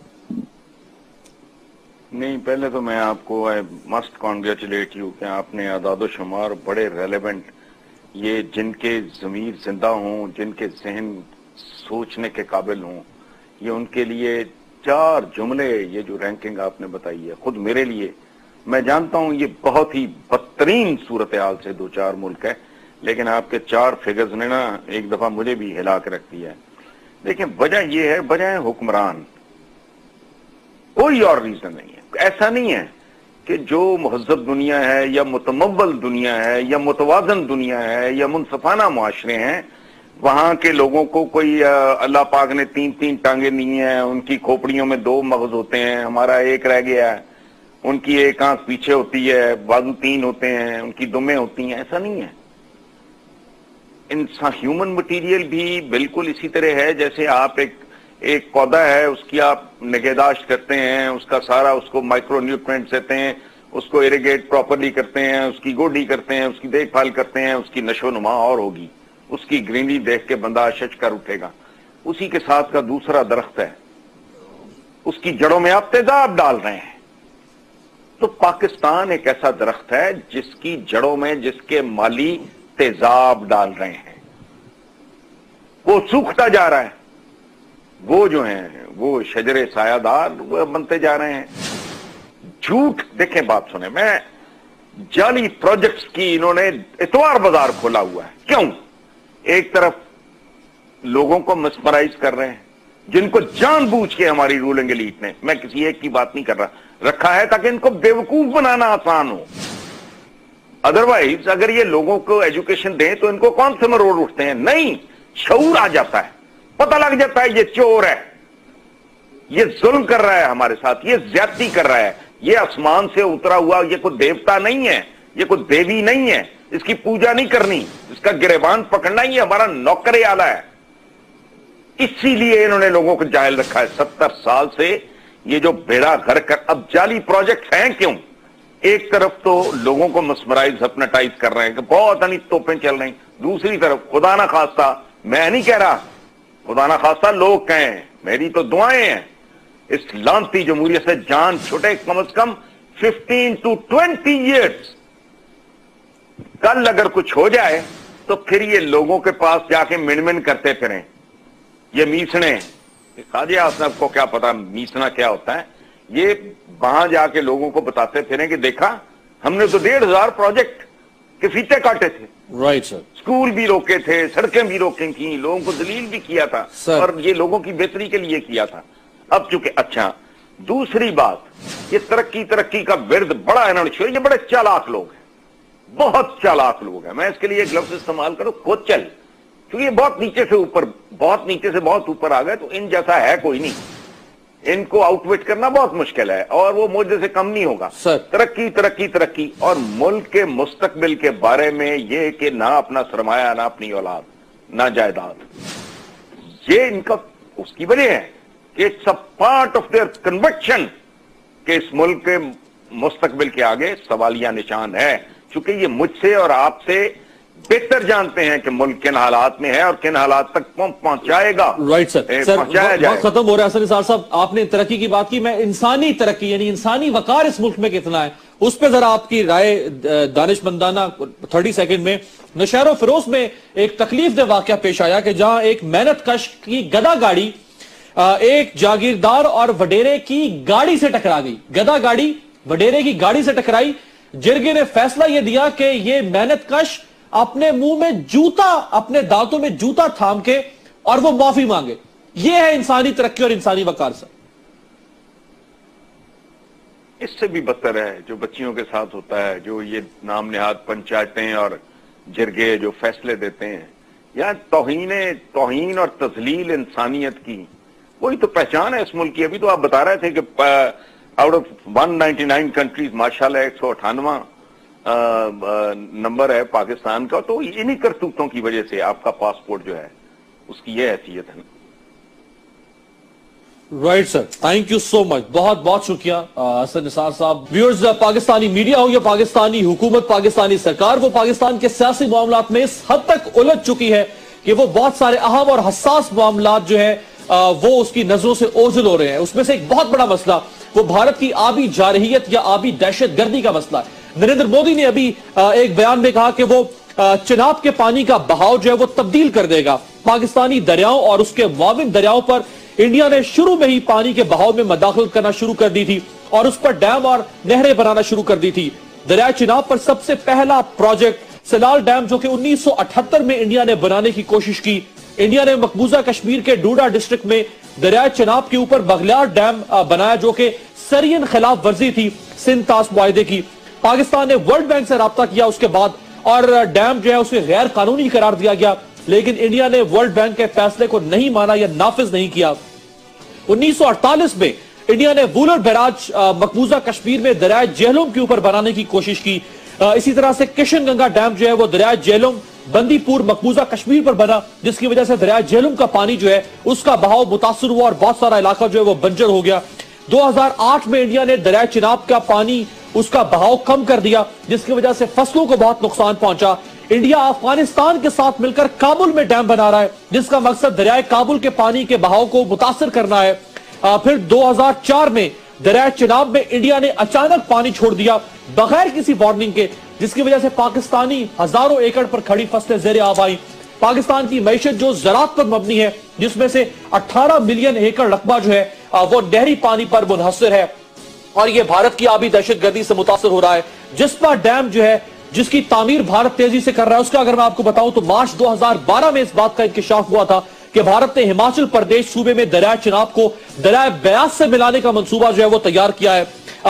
नहीं, पहले तो मैं आपको आई मस्ट कॉन्ग्रेचुलेट यू कि आपने आदादो शुमार बड़े रेलेवेंट, ये जिनके ज़मीर जिंदा हों, जिनके जहन सोचने के काबिल हों, ये उनके लिए 4 जुमले, ये जो रैंकिंग आपने बताई है, खुद मेरे लिए, मैं जानता हूं ये बहुत ही बदतरीन सूरत हाल से 2-4 मुल्क है, लेकिन आपके 4 फिगर्स ने ना एक दफा मुझे भी हिला के रख दिया है। देखिए, वजह ये है, वजह है हुक्मरान, कोई और रीजन नहीं है। ऐसा नहीं है कि जो मुहज़्ज़ब दुनिया है या मुतमव्वल दुनिया है या मुतवाज़न दुनिया है या मुनसफाना मुआशरे हैं, वहां के लोगों को कोई अल्लाह पाक ने 3-3 टांगे नहीं है, उनकी खोपड़ियों में 2 मगज होते हैं, हमारा एक रह गया है, उनकी एक आंख पीछे होती है, बाजू 3 होते हैं, उनकी दुमें होती हैं, ऐसा नहीं है। इंसान ह्यूमन मटेरियल भी बिल्कुल इसी तरह है जैसे आप एक पौधा है, उसकी आप निगहदाश्त करते हैं, उसका सारा उसको माइक्रो न्यूट्रिएंट्स देते हैं, उसको इरिगेट प्रॉपरली करते हैं, उसकी गोडी करते हैं, उसकी देखभाल करते हैं, उसकी नशो नुमा और होगी, उसकी ग्रीनरी देख के बंदा शच कर उठेगा। उसी के साथ का दूसरा दरख्त है, उसकी जड़ों में आप तेजाब डाल रहे हैं। तो पाकिस्तान एक ऐसा दरख्त है जिसकी जड़ों में जिसके माली तेजाब डाल रहे हैं, वो सूखता जा रहा है, वो जो है वो शजरे सायादार बनते जा रहे हैं। झूठ, देखें बात सुने, मैं जाली प्रोजेक्ट्स की इन्होंने इतवार बाजार खोला हुआ है। क्यों? एक तरफ लोगों को मिसमराइज कर रहे हैं, जिनको जानबूझ के हमारी रूलिंग एलीट ने, मैं किसी एक की बात नहीं कर रहा, रखा है ताकि इनको बेवकूफ बनाना आसान हो। अदरवाइज अगर ये लोगों को एजुकेशन दें तो इनको कौन से मरोड़ उठते हैं? नहीं, शऊर आ जाता है, पता लग जाता है ये चोर है, ये जुल्म कर रहा है हमारे साथ, ये ज्यादती कर रहा है, ये आसमान से उतरा हुआ, ये कोई देवता नहीं है, ये कोई देवी नहीं है, इसकी पूजा नहीं करनी, इसका गिरेबान पकड़ना ही हमारा नौकर आला है। इसीलिए इन्होंने लोगों को जाहिल रखा है 70 साल से। ये जो बेड़ा गर्क कर, अब जाली प्रोजेक्ट हैं क्यों? एक तरफ तो लोगों को मस्मराइज हिप्नोटाइज कर रहे हैं कि बहुत अनित तोपें चल रही, दूसरी तरफ खुदा ना खास्ता, मैं नहीं कह रहा, खुदा ना खास्ता लोग कहें, मेरी तो दुआएं हैं, इस लानती जमहूरियत से जान छुटे कम से कम 15 to 20 ईयर्स। कल अगर कुछ हो जाए तो फिर ये लोगों के पास जाके मिनमिन करते फिरें, ये मीसने, काजी आसनफ को क्या पता मीसना क्या होता है, ये वहां जाके लोगों को बताते फिरें कि देखा हमने तो 1,500 प्रोजेक्ट के फीते काटे थे, राइट सर, स्कूल भी रोके थे, सड़कें भी रोकी थी, लोगों को दलील भी किया था और ये लोगों की बेहतरी के लिए किया था। अब चूंकि अच्छा, दूसरी बात, ये तरक्की का विरद बड़ा इन्होंने, ये बड़े चालाक लोग हैं, बहुत चालाक लोग हैं, मैं इसके लिए ग्लव्स इस्तेमाल करूं, कोचल, क्योंकि ये बहुत नीचे से बहुत ऊपर आ गए, तो इन जैसा है कोई नहीं, इनको आउटविट करना बहुत मुश्किल है और वो मुझे से कम नहीं होगा। तरक्की तरक्की तरक्की, और मुल्क के मुस्तकबिल के बारे में ये कि ना अपना सरमाया, ना अपनी औलाद, ना जायदाद, ये इनका उसकी वजह है कि it's a part of their conviction कि इस मुल्क के मुस्तकबिल के आगे सवालिया निशान है, चूंकि ये मुझसे और आपसे बेहतर जानते हैं कि मुल्क किन हालात में है और किन हालात तक पहुंचाएगा। राइट सर, वक्त खत्म हो रहा है। निसार साहब, आपने तरक्की की बात की, मैं इंसानी तरक्की यानी इंसानी वकार इस मुल्क में कितना है उस पर जरा आपकी राय दानिशमंदाना 30 सेकंड में। नौशहरा फिरोज में एक तकलीफ दे वाकया पेश आया कि जहां एक मेहनत कश की गदा गाड़ी एक जागीरदार और वडेरे की गाड़ी से टकरा गई। गदा गाड़ी वडेरे की गाड़ी से टकराई। जिरगे ने फैसला यह दिया कि यह मेहनत कश अपने मुंह में जूता, अपने दांतों में जूता थाम के और वो माफी मांगे। यह है इंसानी तरक्की और इंसानी वकार। सर, इससे भी बदतर है जो बच्चियों के साथ होता है, जो ये नाम निहाद पंचायतें और जिरगे जो फैसले देते हैं, या तौहीन और तजलील इंसानियत की वही तो पहचान है इस मुल्क की। अभी तो आप बता रहे थे कि आउट ऑफ 199 कंट्रीज माशाल्लाह 198वां नंबर है पाकिस्तान का, तो इन्हीं करतूतों की वजह से आपका पासपोर्ट जो है उसकी ये हैसियत है। Right sir, thank you so much, बहुत बहुत शुक्रिया हसन निसार साहब। व्यूअर्स, पाकिस्तानी मीडिया हो या पाकिस्तानी हुकूमत, पाकिस्तानी सरकार, वो पाकिस्तान के सियासी मामलात में इस हद तक उलझ चुकी है कि वो बहुत सारे अहम और हसास मामलात जो है वो उसकी नजरों से ओझल हो रहे हैं। उसमें से एक बहुत बड़ा मसला वो भारत की आबी जारहियत या आबी दहशतगर्दी का मसला है। नरेंद्र मोदी ने अभी एक बयान में कहा कि वो चिनाब के पानी का बहाव जो है वो तब्दील कर देगा। पाकिस्तानी दरियाओं और उसके मुआविन दरियाओं पर इंडिया ने शुरू में ही पानी के बहाव में मदाखलत करना शुरू कर दी थी और उस पर डैम और नहरें बनाना शुरू कर दी थी। दरिया चिनाब पर सबसे पहला प्रोजेक्ट सलाल डैम जो कि 1978 में इंडिया ने बनाने की कोशिश की। इंडिया ने मकबूजा कश्मीर के डूडा डिस्ट्रिक्ट में दरिया चिनाब के ऊपर बगलियार डैम बनाया जो कि सरियन खिलाफ वर्जी थी सिंध तास मुआहदे की। पाकिस्तान ने वर्ल्ड बैंक से राब्ता किया उसके बाद और डैम जो है उसे गैर कानूनी करार दिया गया, लेकिन इंडिया ने वर्ल्ड बैंक के फैसले को नहीं माना या नाफिज नहीं किया। 1948 में इंडिया ने वूलर बैराज मकबूजा कश्मीर में दरिया जेहलम के ऊपर बनाने की कोशिश की। इसी तरह से किशन गंगा डैम जो है वो दरिया जेहलम बंदीपुर मकबूजा कश्मीर पर बना, जिसकी वजह से दरिया जेहलम का पानी जो है उसका बहाव मुतासर हुआ और बहुत सारा इलाका जो है वो बंजर हो गया। 2008 में इंडिया ने दरिया चिनाब का पानी उसका बहाव कम कर दिया, जिसकी वजह से फसलों को बहुत नुकसान पहुंचा। इंडिया अफगानिस्तान के साथ मिलकर काबुल में डैम बना रहा है, जिसका मकसद दरिया काबुल के पानी के बहाव को मुतासर करना है। फिर 2004 में दरिया चिनाब में इंडिया ने अचानक पानी छोड़ दिया बगैर किसी वार्निंग के, जिसकी वजह से पाकिस्तानी हजारों एकड़ पर खड़ी फसलें ज़ेरे आब आई। पाकिस्तान की मैशत जो ज़राअत पर मबनी है, जिसमें से 18 मिलियन एकड़ रकबा जो है वो नहरी पानी पर मुनहसर है और ये भारत की आबी दहशतगर्दी से मुतासर हो रहा है। जिस्पा डैम जो है जिसकी तामीर भारत तेजी से कर रहा है, उसका अगर मैं आपको बताऊं तो मार्च 2012 में इस बात का इंकशाफ हुआ था कि भारत ने हिमाचल प्रदेश सूबे में दरिया चिनाब को दरिया ब्यास से मिलाने का मंसूबा जो है वो तैयार किया है।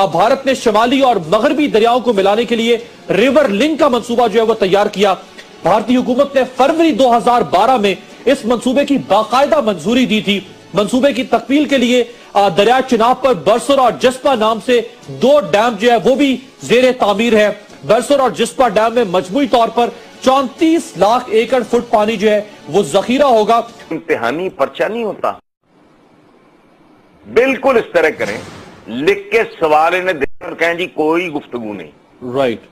भारत ने शिमाली और मगरबी दरियाओं को मिलाने के लिए रिवर लिंक का मंसूबा जो है वो तैयार किया। भारतीय हुकूमत ने फरवरी 2012 में इस मंसूबे की बाकायदा मंजूरी दी थी। मंसूबे की तकमील के लिए दरिया चिनाब पर बरसर और जस्पा नाम से 2 डैम जो है वो भी जेरे तामीर है। बरसर और जस्पा डैम में मजमूई तौर पर 34 लाख एकड़ फुट पानी जो है वो जखीरा होगा। इम्तिहानी पर्चा नहीं होता, बिल्कुल इस तरह करें, लिख के सवाल इन्हें दें और कहें जी कोई गुफ्तगू नहीं। राइट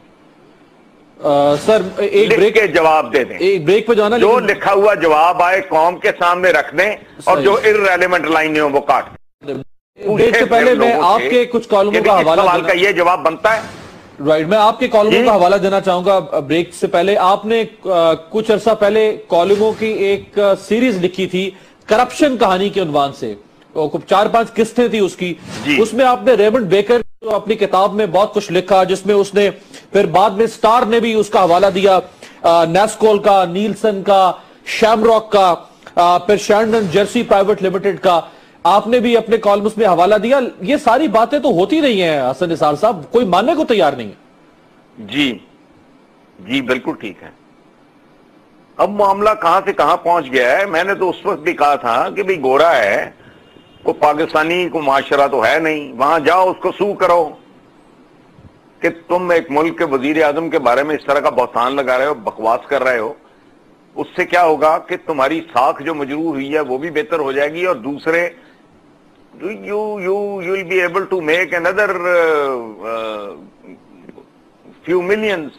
सर, एक ब्रेक के जवाब दे दें, एक ब्रेक पे जाना, जो लिखा हुआ जवाब आए कौम के सामने रख दें और जो इररेलेवेंट लाइनें हो वो काट दें। ब्रेक से पहले मैं आपके कुछ कॉलमों का हवाला सवाल का ये जवाब बनता है। राइट, मैं आपके कॉलमों का हवाला देना चाहूंगा। ब्रेक से पहले आपने कुछ अरसा पहले कॉलमों की एक सीरीज लिखी थी करप्शन कहानी के उन्वान से, 4-5 किस्तें थी उसकी। उसमें आपने रेमंड बेकर जो अपनी किताब में बहुत कुछ लिखा, जिसमें उसने फिर बाद में स्टार ने भी उसका हवाला दिया, नेस्कोल का, नीलसन का, शैमरॉक का, फिर शैरडन जर्सी प्राइवेट लिमिटेड का आपने भी अपने कॉलम्स में हवाला दिया। ये सारी बातें तो होती रही हैं हसन निसार साहब, कोई मानने को तैयार नहीं है। जी जी बिल्कुल ठीक है। اب معاملہ کہاں سے کہاں پہنچ گیا ہے. میں نے تو اس وقت بھی کہا تھا کہ بھئی گورا ہے, کوئی پاکستانی کو معاشرہ تو ہے نہیں, وہاں جاؤ اس کو سو کرو کہ تم ایک ملک کے وزیر اعظم کے بارے میں اس طرح کا بہتان لگا رہے ہو, بکواس کر رہے ہو. اس سے کیا ہوگا کہ تمہاری ساکھ جو مجروح ہوئی ہے وہ بھی بہتر ہو جائے گی, اور دوسرے you will be able to make another few millions,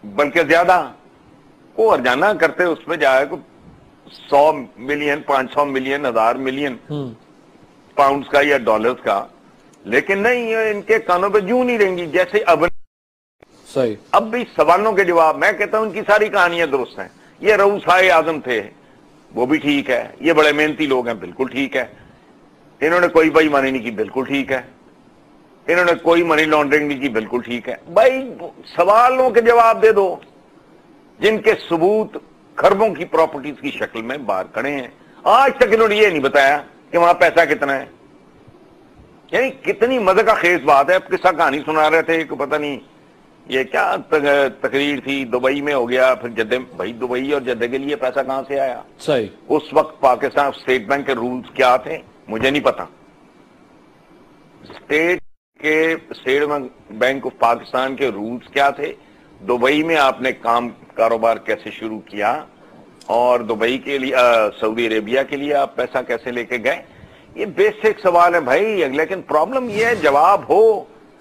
بلکہ زیادہ کو ارجانہ کرتے اس میں جائے کو 100 ملین 500 ملین 1000 ملین پاؤنڈز کا یا ڈالرز کا. لیکن نہیں, ان کے کانوں پہ جوں نہیں رہیں گی. جیسے اب بھی سوالوں کے جواب, میں کہتا ہوں ان کی ساری کہانیاں درست ہیں. یہ رؤسائے اعظم تھے, وہ بھی ٹھیک ہے. یہ بڑے محنتی لوگ ہیں, بالکل ٹھیک ہے. انہوں نے کوئی بے ایمانی نہیں کی, بالکل ٹھیک ہے. انہوں نے کوئی منی لانڈرنگ نہیں کی, بالکل ٹھیک ہے. بھائی سوالوں کے جواب دے دو جن کے ثبوت کھربوں کی پراپرٹیز کی شکل میں باہر کھڑے ہیں. آج تک انہوں نے یہ نہیں بتایا کہ وہاں پیسہ کتنا ہے. یعنی کتنی مزے کا خیز بات ہے. اب قصہ کہانی سنا رہے تھے کہ پتہ نہیں یہ کیا تقریر تھی, دبئی میں ہو گیا, پھر جدہ. بھائی دبئی اور جدہ کے لیے پیسہ کہاں سے آیا؟ صحیح. اس وقت پاکستان اسٹیٹ بینک کے رولز کیا تھے مجھے نہیں پتا. اسٹیٹ بینک آف پاکستان کے رولز کیا تھے, دبئی میں آپ نے کاروبار کیسے شروع کیا, اور دبئی کے لیے سعودی عربیہ کے لیے آپ پیسہ کیسے لے کے گئے. یہ بیسک سوال ہے بھائی. لیکن پرابلم یہ ہے جواب ہو.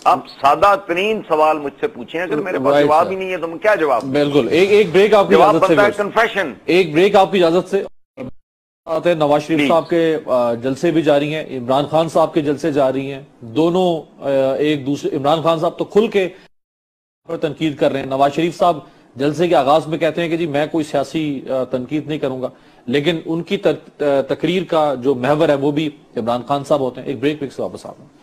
آپ سادہ ترین سوال مجھ سے پوچھیں, اگر میرے پاس جواب ہی نہیں ہے تو میں کیا جواب. بالکل. ایک بریک آپ کی اجازت سے, کنفیشن, ایک بریک آپ کی اجازت سے. نواز شریف صاحب کے جلسے بھی جاری ہیں, عمران خان صاحب کے جلسے جاری ہیں. دونوں ایک دوسرے, عمران خان صاحب تو کھل کے تنقید کر رہے ہیں. نواز شریف صاحب جلسے کے آغاز میں کہتے ہیں کہ جی میں کوئی سیاسی تنقید نہیں کروں گا, لیکن ان کی تقریر کا جو محور ہے وہ بھی عمران خان صاحب ہوتے ہیں. ایک بریک سے واپس آتے ہیں.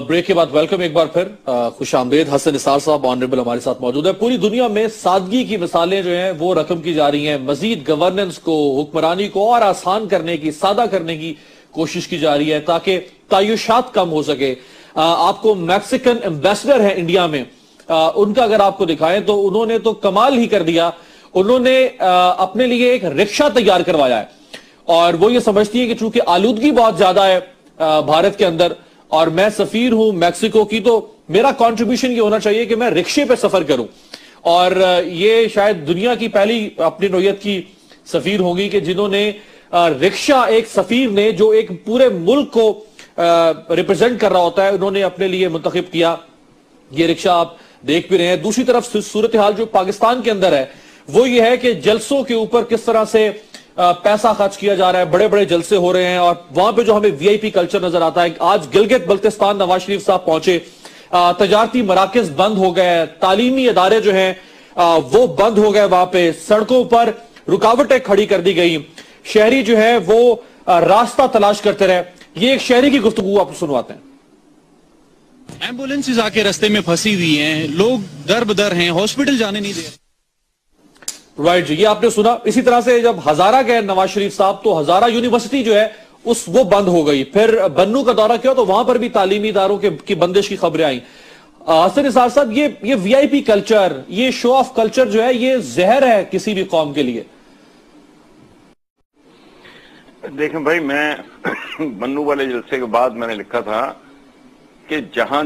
بریک کے بعد ویلکم ایک بار پھر, خوش آمدید. حسن نثار صاحب آنریبل ہمارے ساتھ موجود ہے. پوری دنیا میں سادگی کی مثالیں جو ہیں وہ رقم کی جا رہی ہیں. مزید گورننس کو, حکمرانی کو اور آسان کرنے کی, سادہ کرنے کی کوشش کی جا رہی ہے تاکہ تعیشات کم ہو سکے. آپ کو میکسیکن ایمبیسڈر ہے انڈیا میں, ان کا اگر آپ کو دکھائیں تو انہوں نے تو کمال ہی کر دیا. انہوں نے اپنے لیے ایک رکشہ تیار کروایا ہے, اور وہ یہ سمجھتی ہے کہ چونکہ آلودگی بہت زیادہ ہے بھارت کے اندر, اور میں سفیر ہوں میکسیکو کی, تو میرا کنٹریبیوشن یہ ہونا چاہیے کہ میں رکشے پہ سفر کروں. اور یہ شاید دنیا کی پہلی اپنی نوعیت کی سفیر ہوگی کہ جنہوں نے رکشہ, ایک سفیر نے جو ایک پورے ملک کو ریپرزینٹ کر رہا ہوتا ہے, انہوں نے اپنے لیے منتخب کیا. یہ رکشہ آپ دیکھ بھی رہے ہیں. دوسری طرف صورتحال جو پاکستان کے اندر ہے وہ یہ ہے کہ جلسوں کے اوپر کس طرح سے پیسہ خرچ کیا جا رہا ہے. بڑے بڑے جلسے ہو رہے ہیں, اور وہاں پہ جو ہمیں وی آئی پی کلچر نظر آتا ہے. آج گلگت بلتستان نواز شریف صاحب پہنچے, تجارتی مراکز بند ہو گئے, تعلیمی ادارے جو ہیں وہ بند ہو گئے, وہاں پہ سڑکوں پر رکاوٹیں کھڑی کر دی گئی, شہری جو ہے وہ راستہ تلاش کرتے رہے. یہ ایک شہری کی گفتگو آپ سنواتے ہیں. ایمبولینسز آ کے رستے میں پھنسی ہوئی ہیں, لوگ در بدر ہیں, ہاسپٹل جانے نہیں دے. رائٹ جی, یہ آپ نے سنا. اسی طرح سے جب ہزارہ گئے نواز شریف صاحب تو ہزارہ یونیورسٹی جو ہے وہ بند ہو گئی. پھر بنو کا دورہ کیا تو وہاں پر بھی تعلیمی اداروں کی بندش کی خبریں آئیں. حسن نثار صاحب, یہ وی آئی پی کلچر, یہ شو آف کلچر جو ہے یہ زہر ہے کسی بھی قوم کے لیے. دیکھیں بھائی, میں بنو والے جلسے کے بعد میں نے لکھا تھا کہ جہاں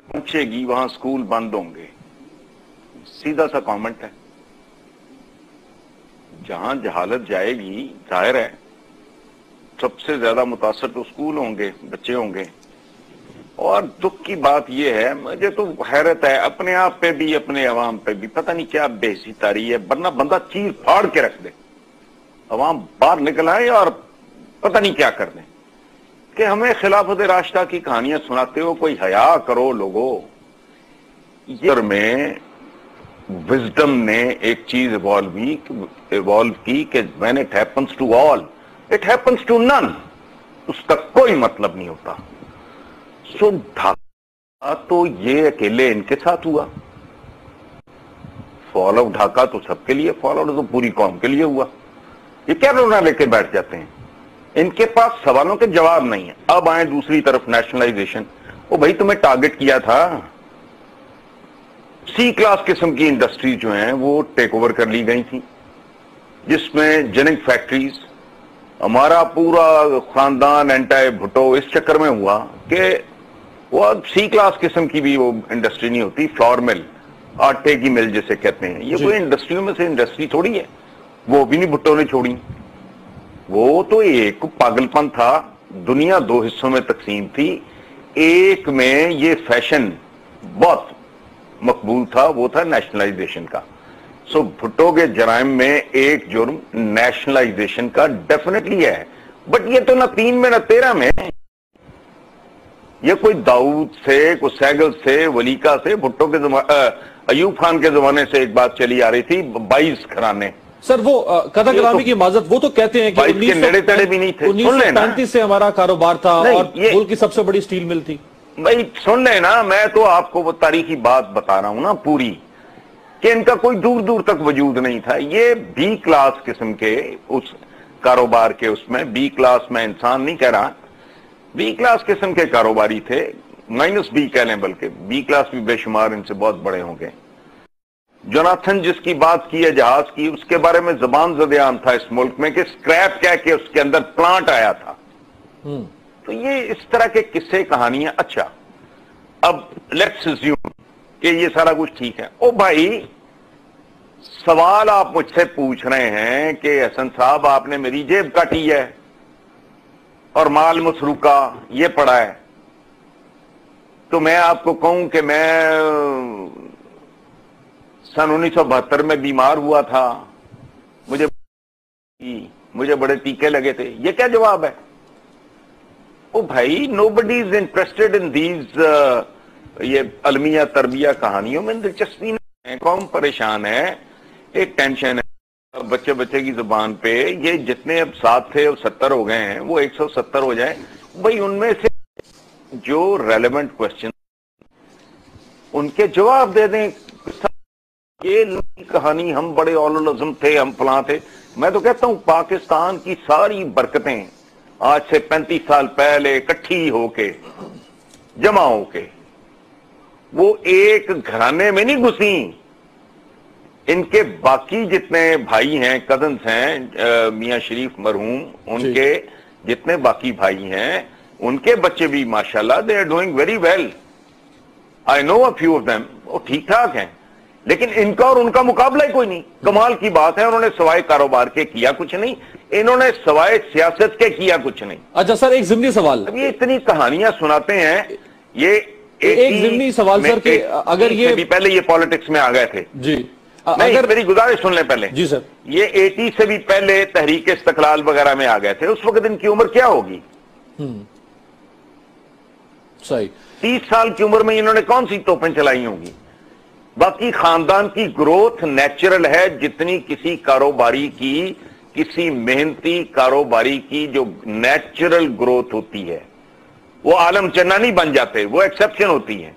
پہنچے گی وہاں اسکول بند ہوں گے. سیدھا سا کامنٹ ہے. جہاں جہالت جائے گی ظاہر ہے سب سے زیادہ متاثر تو اسکول ہوں گے, بچے ہوں گے. اور دکھ کی بات یہ ہے, مجھے تو حیرت ہے اپنے آپ پہ بھی اپنے عوام پہ بھی, پتہ نہیں کیا بے عزتی ہے. ورنہ بندہ چیز پھاڑ کے رکھ دے, عوام باہر نکل آئے اور پتہ نہیں کیا کر دیں کہ ہمیں خلافت راشدہ کی کہانیاں سناتے ہو. کوئی حیا کرو لوگو. یہ میں وزڈم نے ایک چیز ایوالو کی کہ when it happens to all, it happens to none. اس کا کوئی مطلب نہیں ہوتا. سو ڈھاکہ تو یہ اکیلے ان کے ساتھ ہوا, فال آؤٹ ڈھاکہ تو سب کے لیے, فال آؤٹ تو پوری قوم کے لیے ہوا. یہ کیا رونا لے کے بیٹھ جاتے ہیں؟ ان کے پاس سوالوں کے جواب نہیں ہے. اب آئیں دوسری طرف نیشنلائزیشن. वो भाई तुम्हें टारगेट किया था, सी क्लास किस्म की इंडस्ट्री जो हैं वो टेक ओवर कर ली गई थी, जिसमें जिनिंग फैक्ट्रीज, हमारा पूरा खानदान एंटाई भुट्टो इस चक्कर में हुआ कि वो अब सी क्लास किस्म की भी वो इंडस्ट्री नहीं होती, फ्लोर मिल, आटे की मिल जिसे कहते हैं, ये कोई इंडस्ट्रियों में से इंडस्ट्री थोड़ी है, वो भी नहीं भुट्टो ने छोड़ी। वो तो एक पागलपन था, दुनिया दो हिस्सों में तकसीम थी, एक में ये फैशन बहुत मकबूल था, वो था नेशनलाइजेशन का। सो भुट्टो के जराइम में एक जुर्म नेशनलाइजेशन का डेफिनेटली है, बट ये तो ना 3 में ना 13 में, ये कोई दाऊद से, कोई सैगल से, वलीका से, भुट्टो के अयूब खान के जमाने से एक बात चली आ रही थी, 22 घराने। सर वो कथाग्रामी की माजरत, वो तो कहते हैं कि 1935 से हमारा कारोबार था और मुल्क की सबसे बड़ी स्टील मिल थी। भाई सुन लेना, मैं तो आपको वो तारीखी बात बता रहा हूं ना पूरी, कि इनका कोई दूर दूर तक वजूद नहीं था। ये बी क्लास किस्म के उस कारोबार के, उसमें बी क्लास में इंसान नहीं कह रहा, बी क्लास किस्म के कारोबारी थे, माइनस बी कह लें, बल्कि बी क्लास भी बेशुमार इनसे बहुत बड़े होंगे। जोनाथन जिसकी बात की है जहाज की, उसके बारे में जबान ज़द-ए-आम था इस मुल्क में कि स्क्रैप कह के उसके अंदर प्लांट आया था। तो ये इस तरह के किस्से कहानियां। अच्छा, अब लेट्स अज्यूम कि ये सारा कुछ ठीक है। ओ भाई, सवाल आप मुझसे पूछ रहे हैं कि हसन साहब आपने मेरी जेब काटी है और माल मसरूका ये पड़ा है, तो मैं आपको कहूं कि मैं सन 1972 में बीमार हुआ था, मुझे बड़े टीके लगे थे, ये क्या जवाब है? ओ भाई, nobody is interested in these ये अलमिया तरबिया कहानियों में दिलचस्पी नहीं है। कौम परेशान है, एक टेंशन है बच्चे बच्चे की जुबान पे। ये जितने अब 7 थे वो 70 हो गए हैं, वो 170 हो जाए भाई, उनमें से जो रेलेवेंट क्वेश्चन उनके जवाब दे दें। ये कहानी हम बड़े औलुल अज़म थे, हम फलां थे। मैं तो कहता हूं पाकिस्तान की सारी बरकतें आज से 35 साल पहले इकट्ठी होके, जमा होके, वो एक घराने में नहीं घुसी। इनके बाकी जितने भाई हैं, कजन्स हैं, मियां शरीफ मरहूम, उनके जितने बाकी भाई हैं, उनके बच्चे भी माशाल्लाह they are doing very well. I know a few of them, वो ठीक ठाक हैं, लेकिन इनका और उनका मुकाबला ही कोई नहीं। कमाल की बात है, उन्होंने सवाए कारोबार के किया कुछ नहीं, इन्होंने सवाए सियासत के किया कुछ नहीं। अच्छा सर, एक ज़िमनी सवाल, अब ये इतनी कहानियां सुनाते हैं, ये एक ज़िमनी सवाल सर कि अगर ये भी पहले ये पॉलिटिक्स में आ गए थे जी, अगर मेरी गुजारिश सुन लें पहले जी सर, ये 80 से भी पहले तहरीक इस्तकलाल वगैरह में आ गए थे, उस वक्त इनकी उम्र क्या होगी? सही 30 साल की उम्र में इन्होंने कौन सी तोपें चलाई होंगी? बाकी खानदान की ग्रोथ नेचुरल है, जितनी किसी कारोबारी की, किसी मेहनती कारोबारी की जो नेचुरल ग्रोथ होती है, वो आलम चन्ना नहीं बन जाते, वो एक्सेप्शन होती है,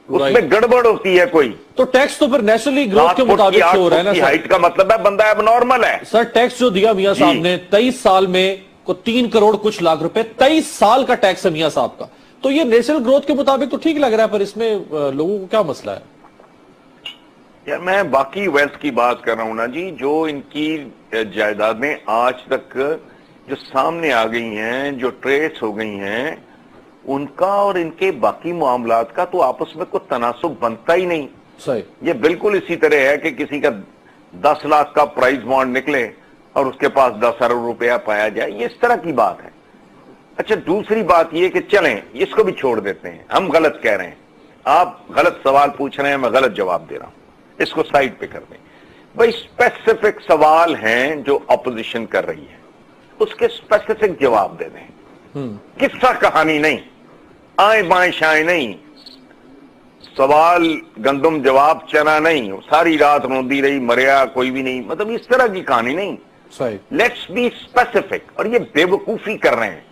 उसमें गड़बड़ होती है कोई। तो टैक्स तो फिर नेचुरली ग्रोथ के मुताबिक हो रहा है ना सर? हाइट का मतलब है बंदा अब नॉर्मल है सर। टैक्स जो दिया मियां साहब ने 23 साल में को 3 करोड़ कुछ लाख रुपए, 23 साल का टैक्स है मियां साहब का, तो ये नेचुरल ग्रोथ के मुताबिक तो ठीक लग रहा है, पर इसमें लोगों को क्या मसला है? यार मैं बाकी वेल्थ की बात कर रहा हूं ना जी, जो इनकी जायदादें आज तक जो सामने आ गई हैं, जो ट्रेस हो गई हैं, उनका और इनके बाकी मामलात का तो आपस में कोई तनासुब बनता ही नहीं। सही, ये बिल्कुल इसी तरह है कि किसी का 10 लाख का प्राइज बॉन्ड निकले और उसके पास 10 अरब रुपया पाया जाए, ये इस तरह की बात है। अच्छा, दूसरी बात ये कि चलें इसको भी छोड़ देते हैं, हम गलत कह रहे हैं, आप गलत सवाल पूछ रहे हैं, मैं गलत जवाब दे रहा हूं, इसको साइड पे कर दें। भाई स्पेसिफिक सवाल हैं जो अपोजिशन कर रही है, उसके स्पेसिफिक जवाब दे दें, किस्सा कहानी नहीं, आए बाएं शाएं नहीं, सवाल गंदम जवाब चना नहीं, सारी रात रोंदी रही मरिया कोई भी नहीं, मतलब इस तरह की कहानी नहीं। Let's be specific. और ये बेवकूफी कर रहे हैं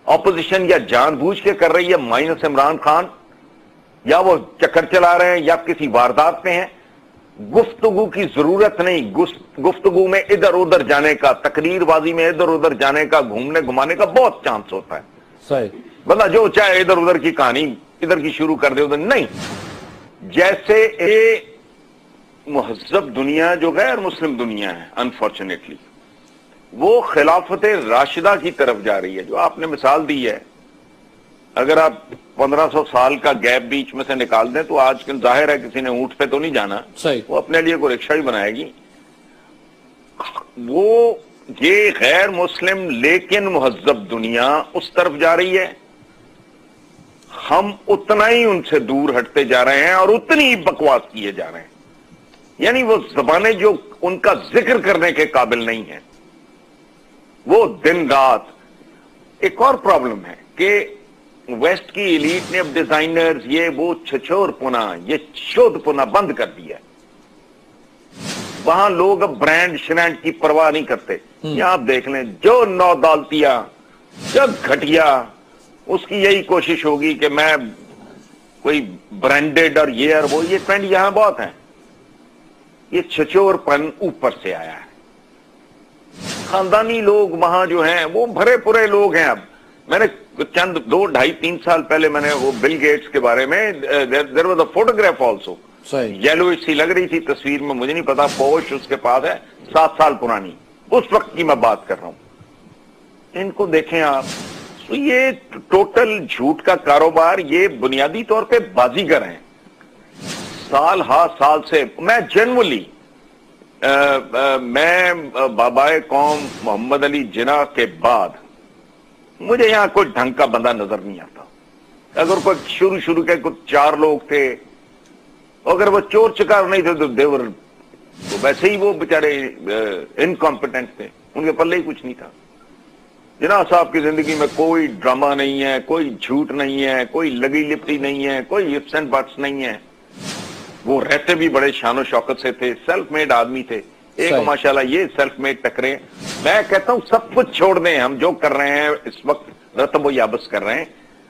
ऑपोजिशन, या जानबूझ के कर रही है माइनस इमरान खान, या वो चक्कर चला रहे हैं, या किसी वारदात में हैं। गुफ्तगू की जरूरत नहीं, गुफ्तगू में इधर उधर जाने का, तकरीरबाजी में इधर उधर जाने का, घूमने घुमाने का बहुत चांस होता है। सही, बंदा जो चाहे इधर उधर की कहानी इधर की शुरू कर दे उधर नहीं। जैसे ए मुहज़्ज़ब दुनिया जो गैर मुस्लिम दुनिया है, अनफॉर्चुनेटली वो खिलाफत राशिदा की तरफ जा रही है। जो आपने मिसाल दी है, अगर आप 1500 साल का गैप बीच में से निकाल दें तो आज जाहिर है किसी ने ऊंट पे तो नहीं जाना, वो अपने लिए कोई रिक्शा ही बनाएगी। वो ये गैर मुस्लिम लेकिन मुहज़्ज़ब दुनिया उस तरफ जा रही है, हम उतना ही उनसे दूर हटते जा रहे हैं और उतनी ही बकवास किए जा रहे हैं। यानी वो ज़बानें जो उनका जिक्र करने के काबिल नहीं है, वो दिन रात। एक और प्रॉब्लम है कि वेस्ट की एलीट ने अब डिजाइनर्स ये वो छछोरपुना, ये शोधपुना बंद कर दिया है। वहां लोग अब ब्रांड श्रैंड की परवाह नहीं करते। यहां आप देख लें, जो नौदालतिया, जो घटिया, उसकी यही कोशिश होगी कि मैं कोई ब्रांडेड और ये और वो, ये ट्रेंड यहां बहुत है। ये छछोरपन ऊपर से आया है। खानदानी लोग वहां जो हैं वो भरे पूरे लोग हैं। अब मैंने चंद 2, 2.5, 3 साल पहले मैंने वो बिल गेट्स के बारे में, there was a photograph also, yellow सी लग रही थी तस्वीर में, मुझे नहीं पता, पोश उसके पास है 7 साल पुरानी, उस वक्त की मैं बात कर रहा हूं। इनको देखें आप, तो ये टोटल झूठ का कारोबार, ये बुनियादी तौर पे बाजीगर हैं। साल साल से मैं जनरली मैं बाबाए कौम मोहम्मद अली जिन्ना के बाद मुझे यहां कोई ढंग का बंदा नजर नहीं आता। अगर कोई शुरू के कुछ 4 लोग थे, अगर वो चोर चकार नहीं थे तो देवर, तो वैसे ही वो बेचारे इनकॉम्पिटेंट थे, उनके पल्ले ही कुछ नहीं था। जिन्ना साहब की जिंदगी में कोई ड्रामा नहीं है, कोई झूठ नहीं है, कोई लगी लिपटी नहीं है, कोई इफ्स एंड बट्स नहीं है। वो रहते भी बड़े शानो शौकत से थे, सेल्फ मेड आदमी थे। एक माशाल्लाह ये सेल्फ मेड टकरे। मैं कहता हूं सब कुछ छोड़ दें, हम जो कर रहे हैं इस वक्त रतब याबस कर रहे हैं।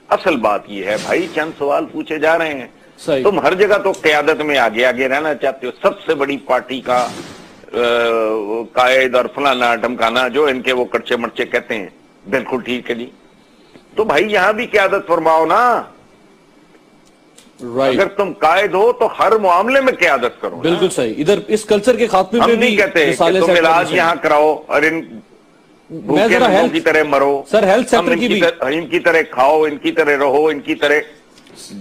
असल बात ये है भाई, चंद सवाल पूछे जा रहे हैं। तुम हर जगह तो क़यादत में आगे आगे रहना चाहते हो, सबसे बड़ी पार्टी का कायद और फलाना ढमकाना, जो इनके वो कच्चे मर्चे कहते हैं, बिल्कुल ठीक है जी। तो भाई यहां भी क़यादत फरमाओ ना। अगर तुम कायद हो तो हर मामले में क़यादत करो। बिल्कुल सही। इधर इस कल्चर के खात्मे में नहीं कहते कि तुम इलाज यहाँ कराओ और इन भूखे लोगों की तरह मरो। सर हेल्थ सेक्टर की भी इनकी तरह खाओ, इनकी तरह रहो, इनकी तरह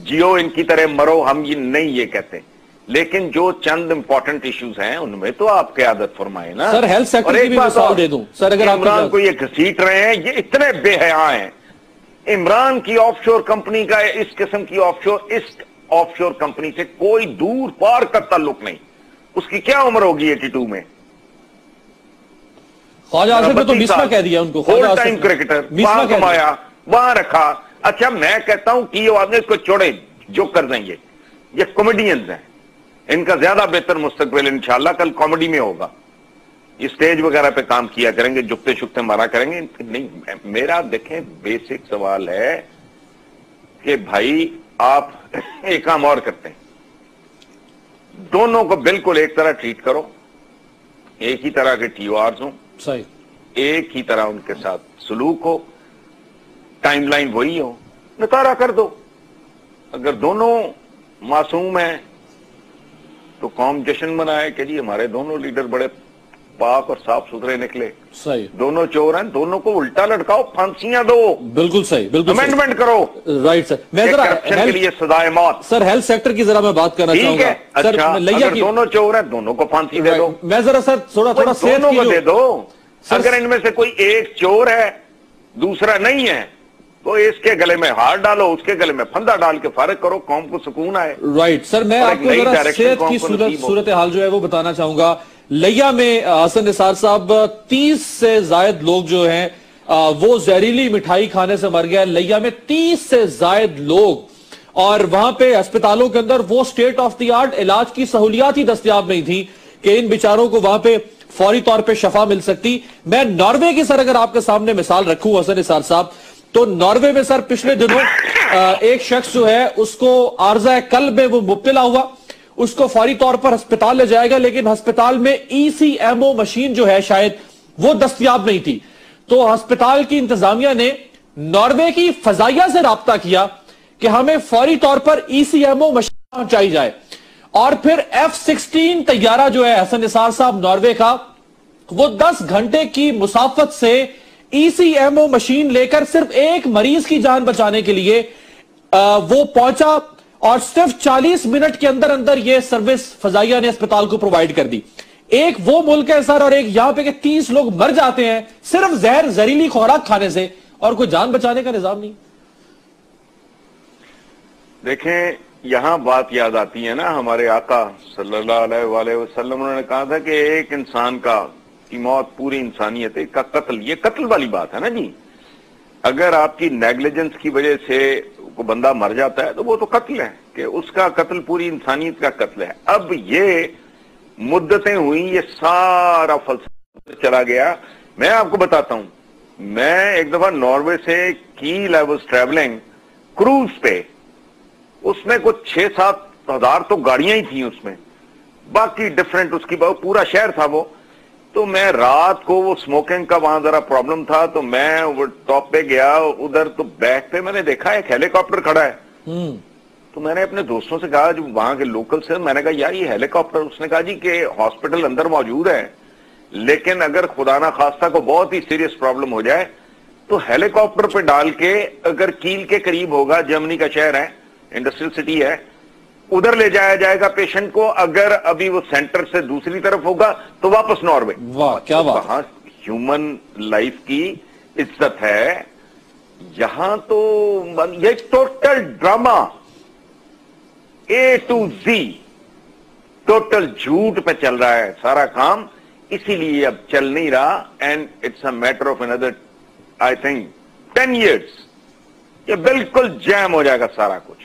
जियो, इनकी तरह मरो, हम ये नहीं ये कहते। लेकिन जो चंद इंपॉर्टेंट इश्यूज हैं उनमें तो आप क़यादत फरमाए ना। सर हेल्थ सेक्टर की भी मिसाल दे दूं सर, अगर आप इमरान को ये घसीट रहे हैं, ये इतने बेहया हैं। इमरान की ऑफशोर कंपनी का इस किस्म की ऑफशोर कंपनी से कोई दूर पार का ताल्लुक नहीं। उसकी क्या उम्र होगी 82 में? ख्वाजा आसिफ ने तो मिसना कह दिया उनको। होल टाइम क्रिकेटर, वहां कमाया, वहां रखा। अच्छा मैं कहता हूं कि ये आदमी इसको छोड़े, जो कर देंगे ये कॉमेडियंस हैं, इनका ज्यादा बेहतर मुस्तकबिल इंशाल्लाह कल कॉमेडी में होगा। ये स्टेज वगैरह पे काम किया करेंगे, जुकते शुकते मारा करेंगे। नहीं, मेरा देखें बेसिक सवाल है कि भाई आप एक काम और करते हैं, दोनों को बिल्कुल एक तरह ट्रीट करो, एक ही तरह के TORs हों, सही, एक ही तरह उनके साथ सलूक हो, टाइमलाइन वही हो, नितारा कर दो। अगर दोनों मासूम हैं तो कौम जश्न मनाए कि जी हमारे दोनों लीडर बड़े पाक और साफ सुथरे निकले। सही। दोनों चोर हैं, दोनों को उल्टा लटकाओ, फांसियां दो। बिल्कुल सही, बिल्कुल अमेंडमेंट करो। Right sir. मैं जरा के लिए सजाए मौत। सर हेल्थ सेक्टर की जरा मैं बात करना चाहूंगा। सर अगर दोनों चोर हैं दोनों को फांसी दे दो। मैं जरा सर थोड़ा दोनों को दे दो। अगर इनमें से कोई एक चोर है दूसरा नहीं है तो इसके गले में हार डालो, उसके गले में फंदा डाल के फारिग करो, कौम को सुकून आए। राइट सर, मैं आपको जरा सेहत की सूरत हाल जो है वो बताना चाहूंगा। लिया में हसन निसार साहब 30 से जायद लोग जो हैं वो जहरीली मिठाई खाने से मर गया। लिया में 30 से जायद लोग, और वहां पे अस्पतालों के अंदर वो स्टेट ऑफ द आर्ट इलाज की सहूलियात ही दस्तयाब नहीं थी कि इन बेचारों को वहां पे फौरी तौर पे शफा मिल सकती। मैं नॉर्वे की सर अगर आपके सामने मिसाल रखूं हसन निसार साहब, तो नॉर्वे में सर पिछले दिनों एक शख्स जो है उसको आर्जा कल्ब में वो मुब्तला हुआ, उसको फौरी तौर पर अस्पताल ले जाएगा, लेकिन अस्पताल में ECMO मशीन जो है शायद वो दस्तयाब नहीं थी। तो अस्पताल की इंतजामिया ने नॉर्वे की फजाइया से राब्ता किया کہ ہمیں فوری طور پر ECMO مشین پہنچائی جائے. اور پھر F-16 طیارہ جو ہے حسن نثار صاحب ناروے کا, وہ 10 گھنٹے کی مسافت سے ECMO مشین لے کر صرف ایک مریض کی جان بچانے کے لیے وہ پہنچا, اور صرف 40 منٹ کے اندر اندر یہ سروس فضائیہ نے اسپتال کو پرووائڈ کر دی. ایک وہ ملک ہے سر, اور ایک یہاں پہ کہ 30 لوگ مر جاتے ہیں صرف زہریلی خوراک کھانے سے, اور کوئی جان بچانے کا نظام نہیں. دیکھیں یہاں بات یاد آتی ہے نا, ہمارے آقا صلی اللہ علیہ وآلہ وسلم انہوں نے کہا تھا کہ ایک انسان کی موت پوری انسانیت کا قتل, یہ قتل والی بات ہے نا جی. اگر آپ کی نیگلیجنس کی وجہ سے کوئی بندہ مر جاتا ہے تو وہ تو قتل ہے, کہ اس کا قتل پوری انسانیت کا قتل ہے. اب یہ مدتیں ہوئیں, یہ سارا فلسفہ چلا گیا. میں آپ کو بتاتا ہوں, میں ایک دفعہ ناروے سے کیل آئی واز ٹریولنگ کروز پہ, اس میں کچھ 6-7 ہزار تو گاڑیاں ہی تھیں اس میں, باقی ڈیفرنٹ اس کی پورا شہر تھا وہ. تو میں رات کو وہ سموکنگ کا وہاں ذرا پرابلم تھا, تو میں ٹاپ پہ گیا ادھر, تو بیک پہ میں نے دیکھا ایک ہیلی کاپٹر کھڑا ہے. تو میں نے اپنے دوستوں سے کہا جو وہاں کے لوکل سے, میں نے کہا یار یہ ہیلی کاپٹر, اس نے کہا جی کہ ہاسپٹل اندر موجود ہے, لیکن اگر خدا نہ خواستہ کو بہت ہی سیریس پرابلم ہو جائے تو ہیلی کاپٹر پہ ڈال کے اگر کیل کے قریب ہوگا, جرمنی کا شہر ہے, انڈسٹریل سٹی ہے, ادھر لے جایا جائے گا پیشنٹ کو. اگر ابھی وہ سینٹر سے دوسری طرف ہوگا تو واپس ناروے. واہ کیا بات. کہاں ہیومن لائف کی عزت ہے یہاں, تو یہ total drama A to Z, total جھوٹ پہ چل رہا ہے سارا کام, اسی لیے اب چل نہیں رہا. And it's a matter of another I think 10 years یہ بالکل جیم ہو جائے گا سارا کچھ.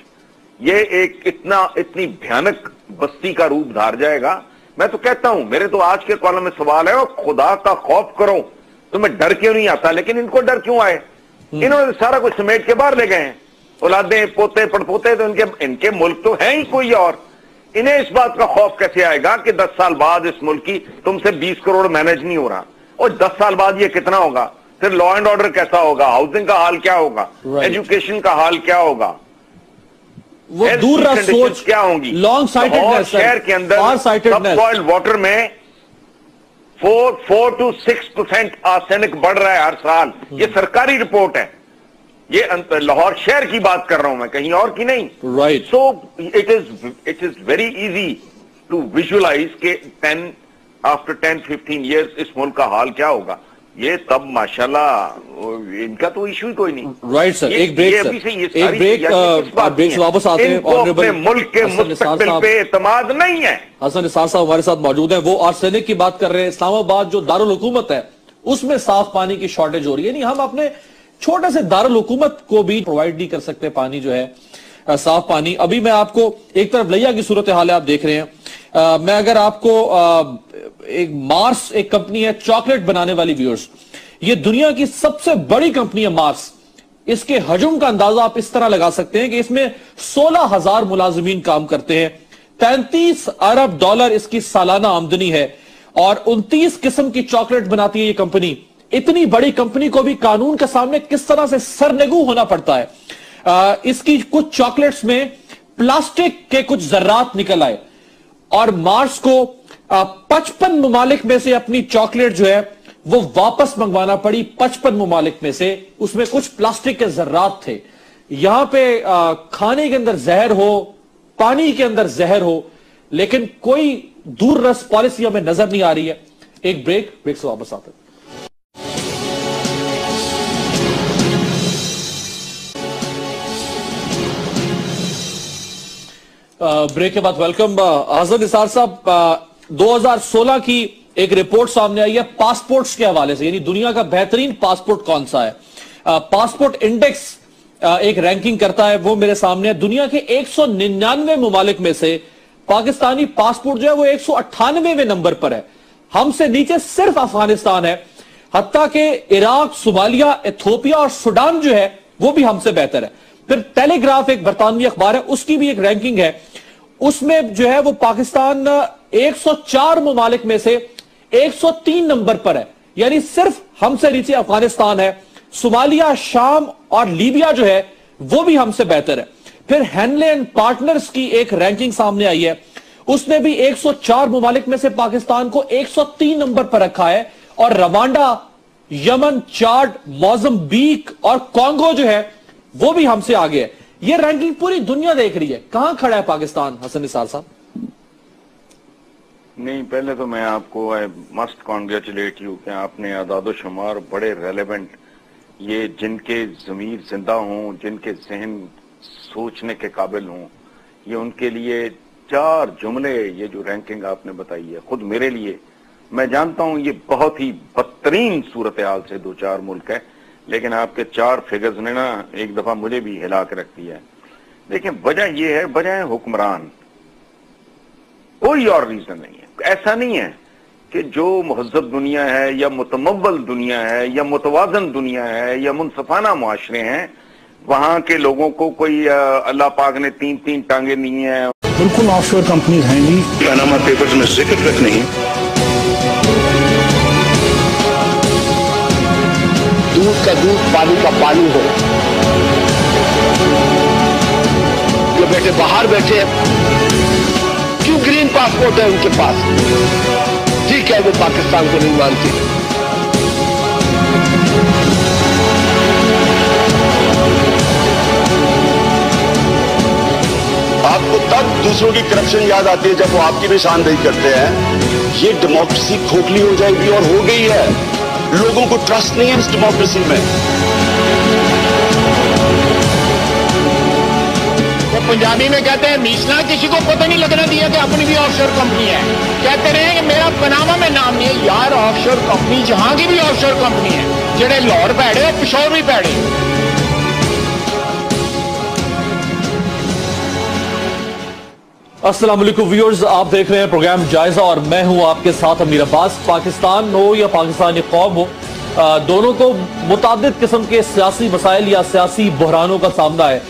یہ ایک اتنی بھیانک بستی کا روپ دھار جائے گا. میں تو کہتا ہوں, میرے تو آج کے کالم میں سوال ہے, خدا کا خوف کرو, تمہیں ڈر کیوں نہیں آتا؟ لیکن ان کو ڈر کیوں آئے؟ انہوں نے سارا کچھ سمیٹ کے باہر لے گئے ہیں, اولادیں پوتے پڑپوتے, تو ان کے ملک تو ہیں ہی کوئی اور. انہیں اس بات کا خوف کیسے آئے گا کہ 10 سال بعد اس ملک کی تم سے 20 کروڑ مینج نہیں ہو رہا, اور 10 سال بعد یہ کتنا ہوگا؟ پھر لا اینڈ آرڈر کیسا ہوگا, ہاؤسنگ کا حال کیا ہوگا, ایجوکیشن کا حال کیا ہوگا, وہ دور رس سوچ کیا ہوں گی. لانگ سائٹڈنس شہر کے اندر سب سوائل واٹر میں 4 to 6% آرسینک بڑھ رہا ہے ہر سال. یہ سرکاری رپورٹ ہے, یہ لاہور شہر کی بات کر رہا ہوں میں, کہیں اور کی نہیں. Right. So it is very easy to visualise کہ آفٹر 10-15 ایئرس اس ملک کا حال کیا ہوگا. یہ تب ماشاءاللہ ان کا تو ایشو ہی کوئی نہیں. رائٹ سر, ایک بریک سے واپس آتے ہیں. اپنے ملک کے مستقبل پہ اعتماد نہیں ہے. حسن نثار صاحب ہمارے ساتھ موجود ہیں, وہ آرسینک کی بات کر رہے ہیں. اسلام آباد جو دارالحکومت ہے اس میں صاف پانی کی شارٹیج ہو رہی ہے. یعنی ہم اپنے چھوٹے سے دارالحکومت کو بھی پرووائڈ نہیں کر سکتے پانی جو ہے, صاف پانی. ابھی میں آپ کو ایک طرف لیا کی صورتحال آپ دیکھ رہے ہیں, میں اگر آپ کو ایک مارس ایک کمپنی ہے چاکلیٹ بنانے والی, ویورز یہ دنیا کی سب سے بڑی کمپنی ہے مارس. اس کے حجم کا اندازہ آپ اس طرح لگا سکتے ہیں کہ اس میں 16,000 ملازمین کام کرتے ہیں, $35 ارب اس کی سالانہ آمدنی ہے, اور 29 قسم کی چاکلیٹ بناتی ہے یہ کمپنی. اتنی بڑی کمپنی کو بھی قانون کے سامنے کس طرح سے سرنگو ہونا پڑتا ہے. اس کی کچھ چاکلیٹس میں پلاسٹک کے کچھ ذرات نکل آئے, اور مارس کو 55 ممالک میں سے اپنی چاکلیٹ جو ہے وہ واپس منگوانا پڑی. 55 ممالک میں سے اس میں کچھ پلاسٹک کے ذرات تھے. یہاں پہ کھانے کے اندر زہر ہو, پانی کے اندر زہر ہو, لیکن کوئی دور رس پالیسی ہمیں نظر نہیں آ رہی ہے. ایک بریک سے واپس آتے ہیں. بریک کے بعد ویلکم. حسن نثار صاحب, 2016 کی ایک رپورٹ سامنے آئی ہے پاسپورٹس کے حوالے سے, یعنی دنیا کا بہترین پاسپورٹ کون سا ہے. پاسپورٹ انڈیکس ایک رینکنگ کرتا ہے, وہ میرے سامنے ہے. دنیا کے 199 ممالک میں سے پاکستانی پاسپورٹ جو ہے وہ 198ویں نمبر پر ہے. ہم سے نیچے صرف افغانستان ہے, حتیٰ کہ عراق, صومالیہ, ایتھوپیا اور سوڈان جو ہے وہ بھی ہم سے بہتر ہے. پھر ٹیلی گراف ایک برطانوی اخبار ہے, اس کی بھی ایک رینکنگ ہے, اس میں جو ہے وہ پاکستان 104 ممالک میں سے 103 نمبر پر ہے. یعنی صرف ہم سے نیچے افغانستان ہے. صومالیہ, شام اور لیبیا جو ہے وہ بھی ہم سے بہتر ہے. फिर हैनले एंड पार्टनर्स की एक रैंकिंग सामने आई है, उसने भी 104 ममालिक में से पाकिस्तान को 103 नंबर पर रखा है, और रवांडा, यमन, चाड, मोज़म्बिक और कॉन्गो जो है वो भी हमसे आगे है। ये रैंकिंग पूरी दुनिया देख रही है, कहां खड़ा है पाकिस्तान हसन निसार साहब? नहीं, पहले तो मैं आपको आई मस्ट कॉन्ग्रेचुलेट यू कि आपने आदादो शुमार बड़े रेलेवेंट, ये जिनके ज़मीर जिंदा हों, जिनके जहन सोचने के काबिल हों, ये उनके लिए 4 जुमले, ये जो रैंकिंग आपने बताई है, खुद मेरे लिए, मैं जानता हूं ये बहुत ही बदतरीन सूरत हाल से 2-4 मुल्क है, लेकिन आपके 4 फिगर्स ने ना एक दफा मुझे भी हिला के रख दिया है। लेकिन वजह ये है, वजह है हुक्मरान, कोई और रीजन नहीं है। ऐसा नहीं है कि जो महज़ब दुनिया है या मुतमव्वल दुनिया है या मुतवाज़न दुनिया है या मुनसफाना मुआशरे हैं, वहां के लोगों को कोई अल्लाह पाक ने 3-3 टांगे नहीं है। बिल्कुल ऑफशोर कंपनीज हैं नहीं, पनामा पेपर्स में जिक्र तक नहीं। दूध का दूध, पानी का पानी हो। जो बेटे बाहर बैठे, क्यों ग्रीन पासपोर्ट है उनके पास? ठीक है, वो पाकिस्तान को नहीं मानती। आपको तब दूसरों की करप्शन याद आती है जब वो आपकी भी शानदेही करते हैं। ये डेमोक्रेसी खोखली हो जाएगी, और हो गई है। लोगों को ट्रस्ट नहीं है इस डेमोक्रेसी में। वो पंजाबी में कहते हैं मीसना, किसी को पता नहीं लगना दिया कि अपनी भी ऑफशोर कंपनी है। कहते रहे कि मेरा पनामा में नाम नहीं है। यार, ऑफशोर कंपनी जहां की भी ऑफशोर कंपनी है, जेडे लाहौर भैड़े, पिशोर भी भैड़े। अस्सलाम वालेकुम व्यूअर्स, आप देख रहे हैं प्रोग्राम जायजा और मैं हूं आपके साथ अमीर अब्बास। पाकिस्तान हो या पाकिस्तानी कौम हो, दोनों को मुतादिद किस्म के सियासी मसाइल या सियासी बहरानों का सामना है।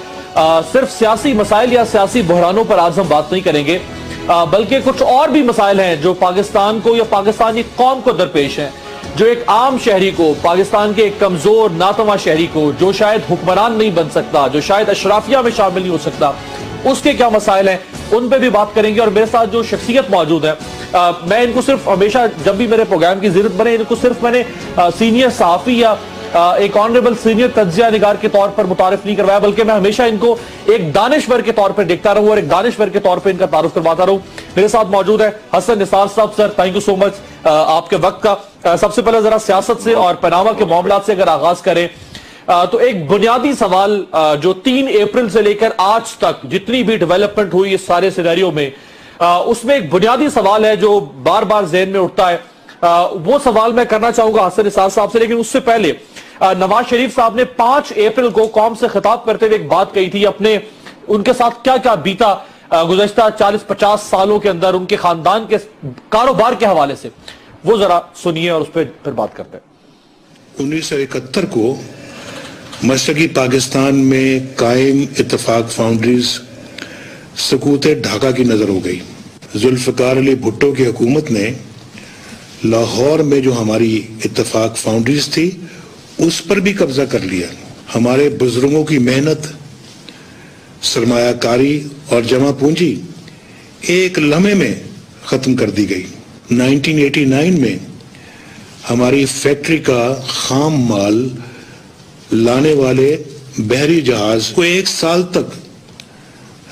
सिर्फ सियासी मसाइल या सियासी बहरानों पर आज हम बात नहीं करेंगे, बल्कि कुछ और भी मसाइल हैं जो पाकिस्तान को या पाकिस्तानी कौम को दरपेश हैं, जो एक आम शहरी को, पाकिस्तान के एक कमजोर नातवा शहरी को, जो शायद हुक्मरान नहीं बन सकता, जो शायद अशराफिया में शामिल नहीं हो सकता, उसके क्या मसाइल हैं, उन पे भी बात करेंगे। और मेरे साथ जो शख्सियत मौजूद है, मैं इनको सिर्फ हमेशा जब भी मेरे प्रोग्राम की जरूरत बने, इनको सिर्फ मैंने सीनियर सहाफी या एक ऑनरेबल सीनियर तज्जिया निगार के तौर पर मुतारिफ नहीं करवाया, बल्कि मैं हमेशा इनको एक दानिश्वर के तौर पर देखता रहूं और एक दानिश्वर के तौर पर इनका तारुफ करवाता रहूं। मेरे साथ मौजूद है हसन निसार साहब। Sir, thank you so much आपके वक्त का। सबसे पहले जरा सियासत से और पनामा के मामलात से अगर आगाज करें, तो एक बुनियादी सवाल जो 3 अप्रैल से लेकर आज तक जितनी भी डेवलपमेंट हुई इस सारे सिनेरियो में, उसमें एक बुनियादी सवाल है जो बार बार ज़हन में उठता है। वो सवाल मैं करना चाहूंगा हसन निसार साहब से, लेकिन उससे पहले नवाज शरीफ साहब ने 5 अप्रैल को कौम से खिताब करते हुए एक बात कही थी, अपने उनके साथ क्या क्या बीता गुज़श्ता 40-50 सालों के अंदर उनके खानदान के कारोबार के हवाले से, वो जरा सुनिए और उस पर फिर बात करते हैं। 1971 को मशरकी पाकिस्तान में कायम इत्तेफाक फाउंड्रीज सकूत ढाका की नजर हो गई। जुल्फकार अली भुट्टो की हुकूमत ने लाहौर में जो हमारी इत्तेफाक फाउंड्रीज थी उस पर भी कब्जा कर लिया। हमारे बुजुर्गों की मेहनत, सरमायाकारी और जमा पूंजी एक लम्हे में खत्म कर दी गई। 1989 में हमारी फैक्ट्री का खाम माल लाने वाले बहरी जहाज को 1 साल तक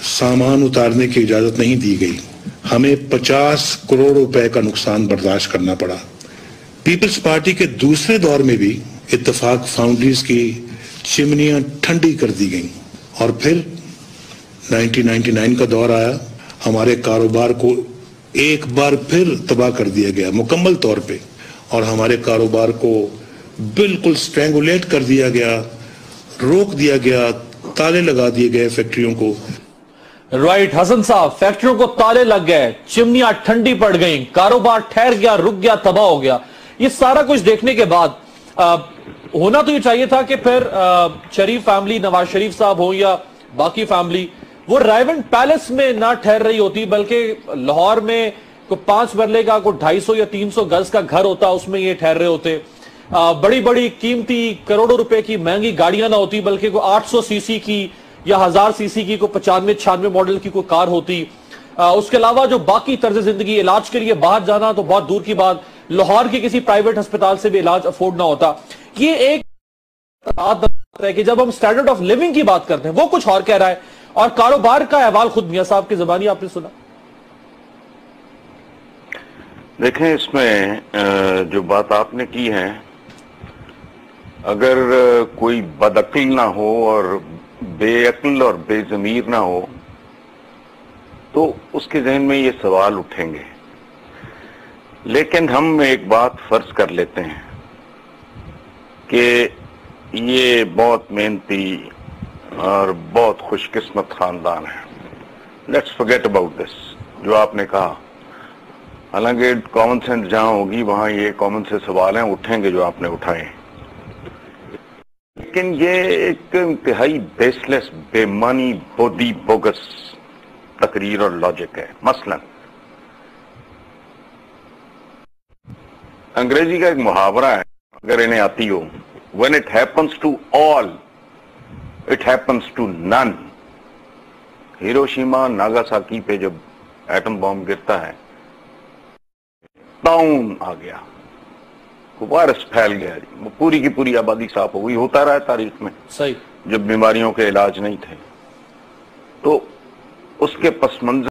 सामान उतारने की इजाजत नहीं दी गई। हमें 50 करोड़ रुपए का नुकसान बर्दाश्त करना पड़ा। पीपल्स पार्टी के दूसरे दौर में भी इत्तेफाक फाउंड्रीज की चिमनियां ठंडी कर दी गईं, और फिर 1999 का दौर आया, हमारे कारोबार को एक बार फिर तबाह कर दिया गया मुकम्मल तौर पे, और हमारे कारोबार को बिल्कुल स्ट्रैंगुलेट कर दिया गया, रोक दिया गया, ताले लगा दिए गए फैक्ट्रियों को। राइट हसन साहब, फैक्ट्रियों को ताले लग गए, चिमनियां ठंडी पड़ गईं, कारोबार ठहर गया, रुक गया, तबाह हो गया। ये सारा कुछ देखने के बाद होना तो ये चाहिए था कि फिर शरीफ फैमिली, नवाज शरीफ साहब हो या बाकी फैमिली, वो रायवेंट पैलेस में ना ठहर रही होती, बल्कि लाहौर में कोई 5 मरले का कोई 250 या 300 गज का घर होता, उसमें ये ठहर रहे होते। बड़ी बड़ी कीमती करोड़ों रुपए की महंगी गाड़ियां ना होती, बल्कि कोई 800 सीसी की یا 1000 cc کی کوئی 95-96 ماڈل کی کوئی کار ہوتی. اس کے علاوہ جو باقی طرز زندگی، علاج کے لیے باہر جانا تو بہت دور کی بات، لاہور کی کسی پرائیویٹ ہسپتال سے بھی علاج افورڈ نہ ہوتا. یہ ایک ہے کہ جب ہم سٹینڈرڈ آف لیونگ کی بات کرتے ہیں وہ کچھ اور کہہ رہا ہے، اور کاروبار کا احوال خود میاں صاحب کی زبانی آپ نے سنا. دیکھیں اس میں جو بات آپ نے کی ہے، اگر کوئی بدعقل نہ ہو اور بے عقل اور بے ضمیر نہ ہو تو اس کے ذہن میں یہ سوال اٹھیں گے. لیکن ہم ایک بات فرض کر لیتے ہیں کہ یہ بہت محنتی اور بہت خوش قسمت خاندان ہے. لیٹس فرگیٹ اباؤٹ دس جو آپ نے کہا. حالانکہ کامن سینس جہاں ہوگی وہاں یہ کامن سے سوال ہیں اٹھیں گے جو آپ نے اٹھائے، لیکن یہ ایک انتہائی بیس لیس، بے معنی، بودی بوگس تقریر اور لاجک ہے. مثلا انگریزی کا ایک محاورہ ہے، اگر انہیں آتی ہو، when it happens to all it happens to none. Hiroshima Nagasaki پہ جب ایٹم بام گرتا ہے، طاعون آ گیا، وائرس پھیل گیا، پوری کی پوری آبادی صاف ہو گئی. ہوتا رہا ہے تاریخ میں صحیح، جب بیماریوں کے علاج نہیں تھے. تو اس کے پس منظر